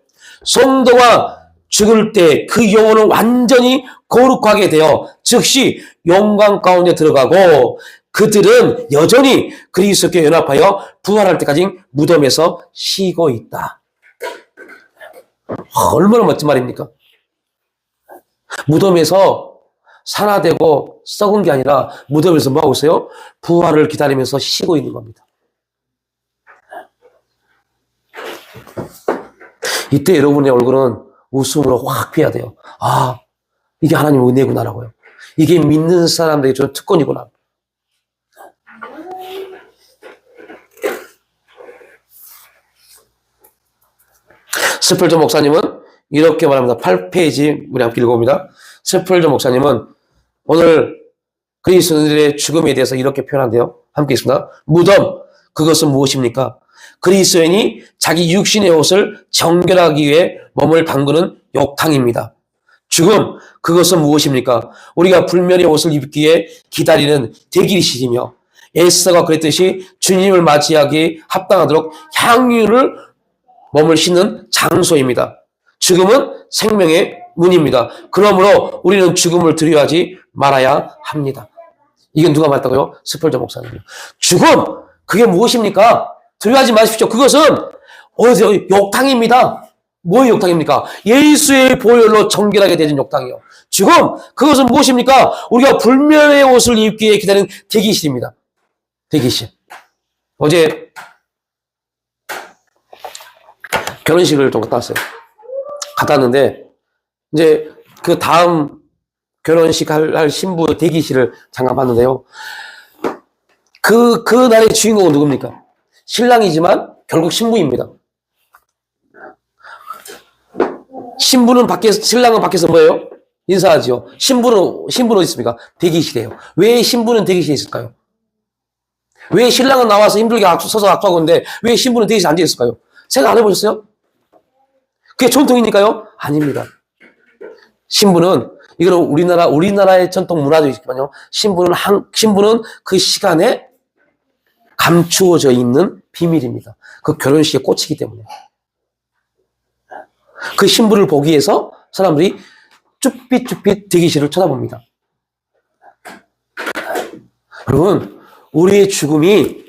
성도가 죽을 때 그 영혼은 완전히 거룩하게 되어 즉시 영광 가운데 들어가고 그들은 여전히 그리스도께 연합하여 부활할 때까지 무덤에서 쉬고 있다. 얼마나 멋진 말입니까? 무덤에서 산화되고 썩은 게 아니라 무덤에서 뭐 하고 있어요? 부활을 기다리면서 쉬고 있는 겁니다. 이때 여러분의 얼굴은 웃음으로 확 피해야 돼요. 아, 이게 하나님의 은혜구나라고요. 이게 믿는 사람들에게 좀 특권이구나. 스펄전 목사님은 이렇게 말합니다. 8페이지 우리 함께 읽어봅니다. 스펄전 목사님은 오늘 그리스도인들의 죽음에 대해서 이렇게 표현한대요. 함께 읽습니다. 무덤, 그것은 무엇입니까? 그리스도인이 자기 육신의 옷을 정결하기 위해 몸을 담그는 욕탕입니다. 죽음, 그것은 무엇입니까? 우리가 불멸의 옷을 입기에 기다리는 대기실이며 에스더가 그랬듯이 주님을 맞이하기 합당하도록 향유를 몸을 씻는 장소입니다. 죽음은 생명의 문입니다. 그러므로 우리는 죽음을 두려워하지 말아야 합니다. 이건 누가 말했다고요? 스펄전 목사님이요. 죽음, 그게 무엇입니까? 두려워하지 마십시오. 그것은 욕탕입니다. 뭐의 욕탕입니까? 예수의 보혈로 정결하게 되는 욕탕이요. 죽음, 그것은 무엇입니까? 우리가 불멸의 옷을 입기에 기다리는 대기실입니다. 대기실. 어제 결혼식을 좀 갔다 왔어요. 갔다 왔는데 이제 그 다음 결혼식 할 신부 대기실을 잠깐 봤는데요. 그 날의 주인공은 누굽니까? 신랑이지만 결국 신부입니다. 신부는 밖에서, 신랑은 밖에서 뭐예요? 인사하지요. 신부는 어디 있습니까? 대기실이에요. 왜 신부는 대기실에 있을까요? 왜 신랑은 나와서 힘들게 서서 악수하고 있는데 왜 신부는 대기실에 앉아 있을까요? 생각 안 해보셨어요? 그게 전통이니까요? 아닙니다. 신부는, 이거는 우리나라의 전통 문화도 있지만요. 신부는 그 시간에 감추어져 있는 비밀입니다. 그 결혼식의 꽃이기 때문에. 그 신부를 보기 위해서 사람들이 쭈삣쭈삣 대기실을 쳐다봅니다. 여러분, 우리의 죽음이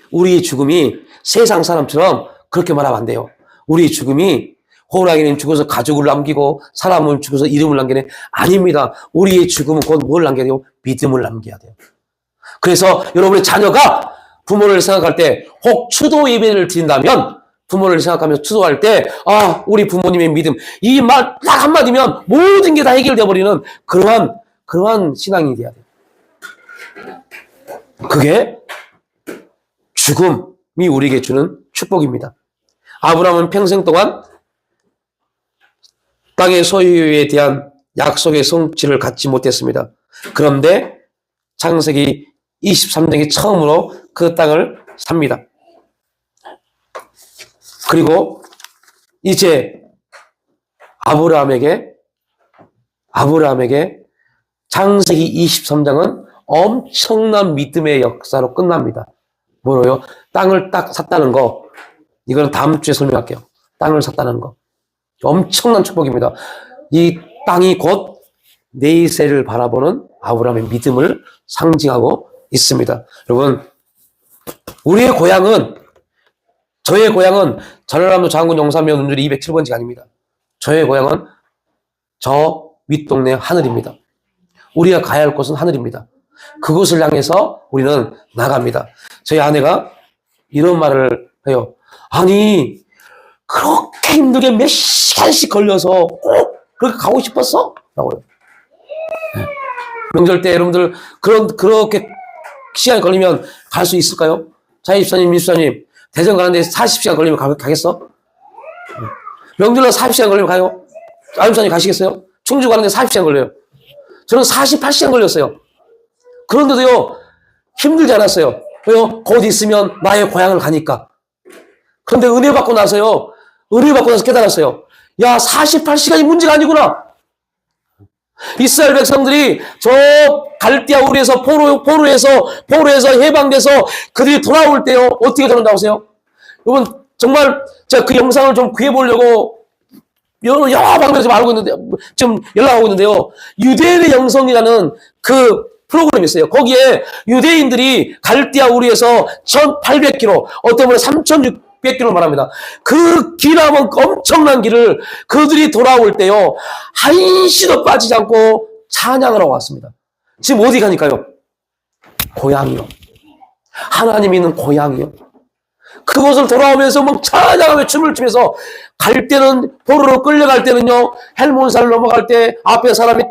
세상 사람처럼 그렇게 말하면 안 돼요. 우리의 죽음이 호랑이는 죽어서 가족을 남기고 사람은 죽어서 이름을 남기네. 아닙니다. 우리의 죽음은 곧 뭘 남겨야 돼요? 믿음을 남겨야 돼요. 그래서 여러분의 자녀가 부모를 생각할 때 혹 추도 예배를 드린다면 부모를 생각하면서 추도할 때 우리 부모님의 믿음, 이 말 딱 한마디면 모든 게 다 해결되어 버리는 그러한 신앙이 돼야 돼요. 그게 죽음이 우리에게 주는 축복입니다. 아브라함은 평생 동안 땅의 소유에 대한 약속의 성취를 갖지 못했습니다. 그런데 창세기 23장이 처음으로 그 땅을 삽니다. 그리고 이제 아브라함에게 창세기 23장은 엄청난 믿음의 역사로 끝납니다. 뭐로요? 땅을 딱 샀다는 거. 이거는 다음 주에 설명할게요. 땅을 샀다는 거. 엄청난 축복입니다. 이 땅이 곧 내세를 바라보는 아브라함의 믿음을 상징하고 있습니다. 여러분, 저의 고향은 전라남도 장군 용산면 운주리 207번지가 아닙니다. 저의 고향은 저 윗동네 하늘입니다. 우리가 가야 할 곳은 하늘입니다. 그곳을 향해서 우리는 나갑니다. 저희 아내가 이런 말을 해요. 아니, 그렇게 힘들게 몇 시간씩 걸려서 꼭 그렇게 가고 싶었어? 라고요. 네. 명절 때 여러분들 그렇게 시간이 걸리면 갈 수 있을까요? 자희 집사님, 민수사님, 대전 가는데 40시간 걸리면 가겠어? 네. 명절날 40시간 걸리면 가요? 자희 집사님 가시겠어요? 충주 가는데 40시간 걸려요. 저는 48시간 걸렸어요. 그런데도요, 힘들지 않았어요. 왜요? 곧 있으면 나의 고향을 가니까. 그런데 은혜 받고 나서요, 은혜 받고 나서 깨달았어요. 야, 48시간이 문제가 아니구나. 이스라엘 백성들이 저 갈대아 우리에서 포로에서 해방돼서 그들이 돌아올 때요, 어떻게 돌아온다고 하세요? 여러분, 정말 제가 그 영상을 좀 구해보려고 여러 방송에서 알고 있는데, 지금 연락하고 있는데요. 유대인의 영성이라는 그 프로그램이 있어요. 거기에 유대인들이 갈대아 우리에서 1800km, 어떤 분은 3600km 말합니다. 그 길하면 엄청난 길을 그들이 돌아올 때요, 한시도 빠지지 않고 찬양을 하고 왔습니다. 지금 어디 가니까요? 고향이요. 하나님 있는 고향이요. 그곳을 돌아오면서 막 찬양하며 춤을 추면서 갈 때는 포로로 끌려갈 때는요, 헬몬산을 넘어갈 때 앞에 사람이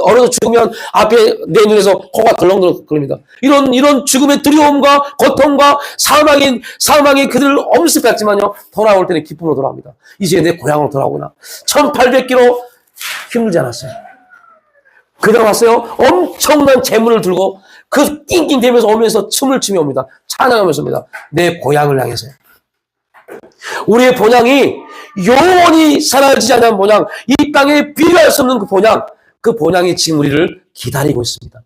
얼어서 죽으면 앞에 내 눈에서 코가 덜렁덜렁 거립니다. 이런 죽음의 두려움과 고통과 사망이 그들을 엄습했지만요, 돌아올 때는 기쁨으로 돌아옵니다. 이제 내 고향으로 돌아오구나. 1800km 힘들지 않았어요. 그다음 왔어요. 엄청난 재물을 들고 그 낑낑대면서 오면서 춤을 추며 옵니다. 찬양하면서 옵니다. 내 고향을 향해서요. 우리의 본향이 영원히 사라지지 않는 본향, 이 땅에 비교할 수 없는 그 본향이 지금 우리를 기다리고 있습니다.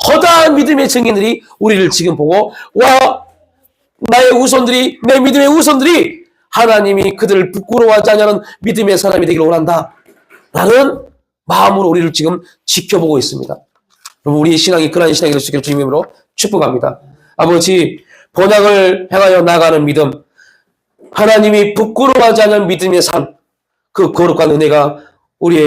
허다한 믿음의 증인들이 우리를 지금 보고, 와, 나의 후손들이, 내 믿음의 후손들이 하나님이 그들을 부끄러워하지 않는 믿음의 사람이 되기를 원한다 라는 마음으로 우리를 지금 지켜보고 있습니다. 우리의 신앙이 그러한 신앙이 될 수 있기를 주님의 이름으로 축복합니다. 아버지, 본향을 향하여 나가는 믿음, 하나님이 부끄러워하지 않는 믿음의 삶, 그 거룩한 은혜가 우리의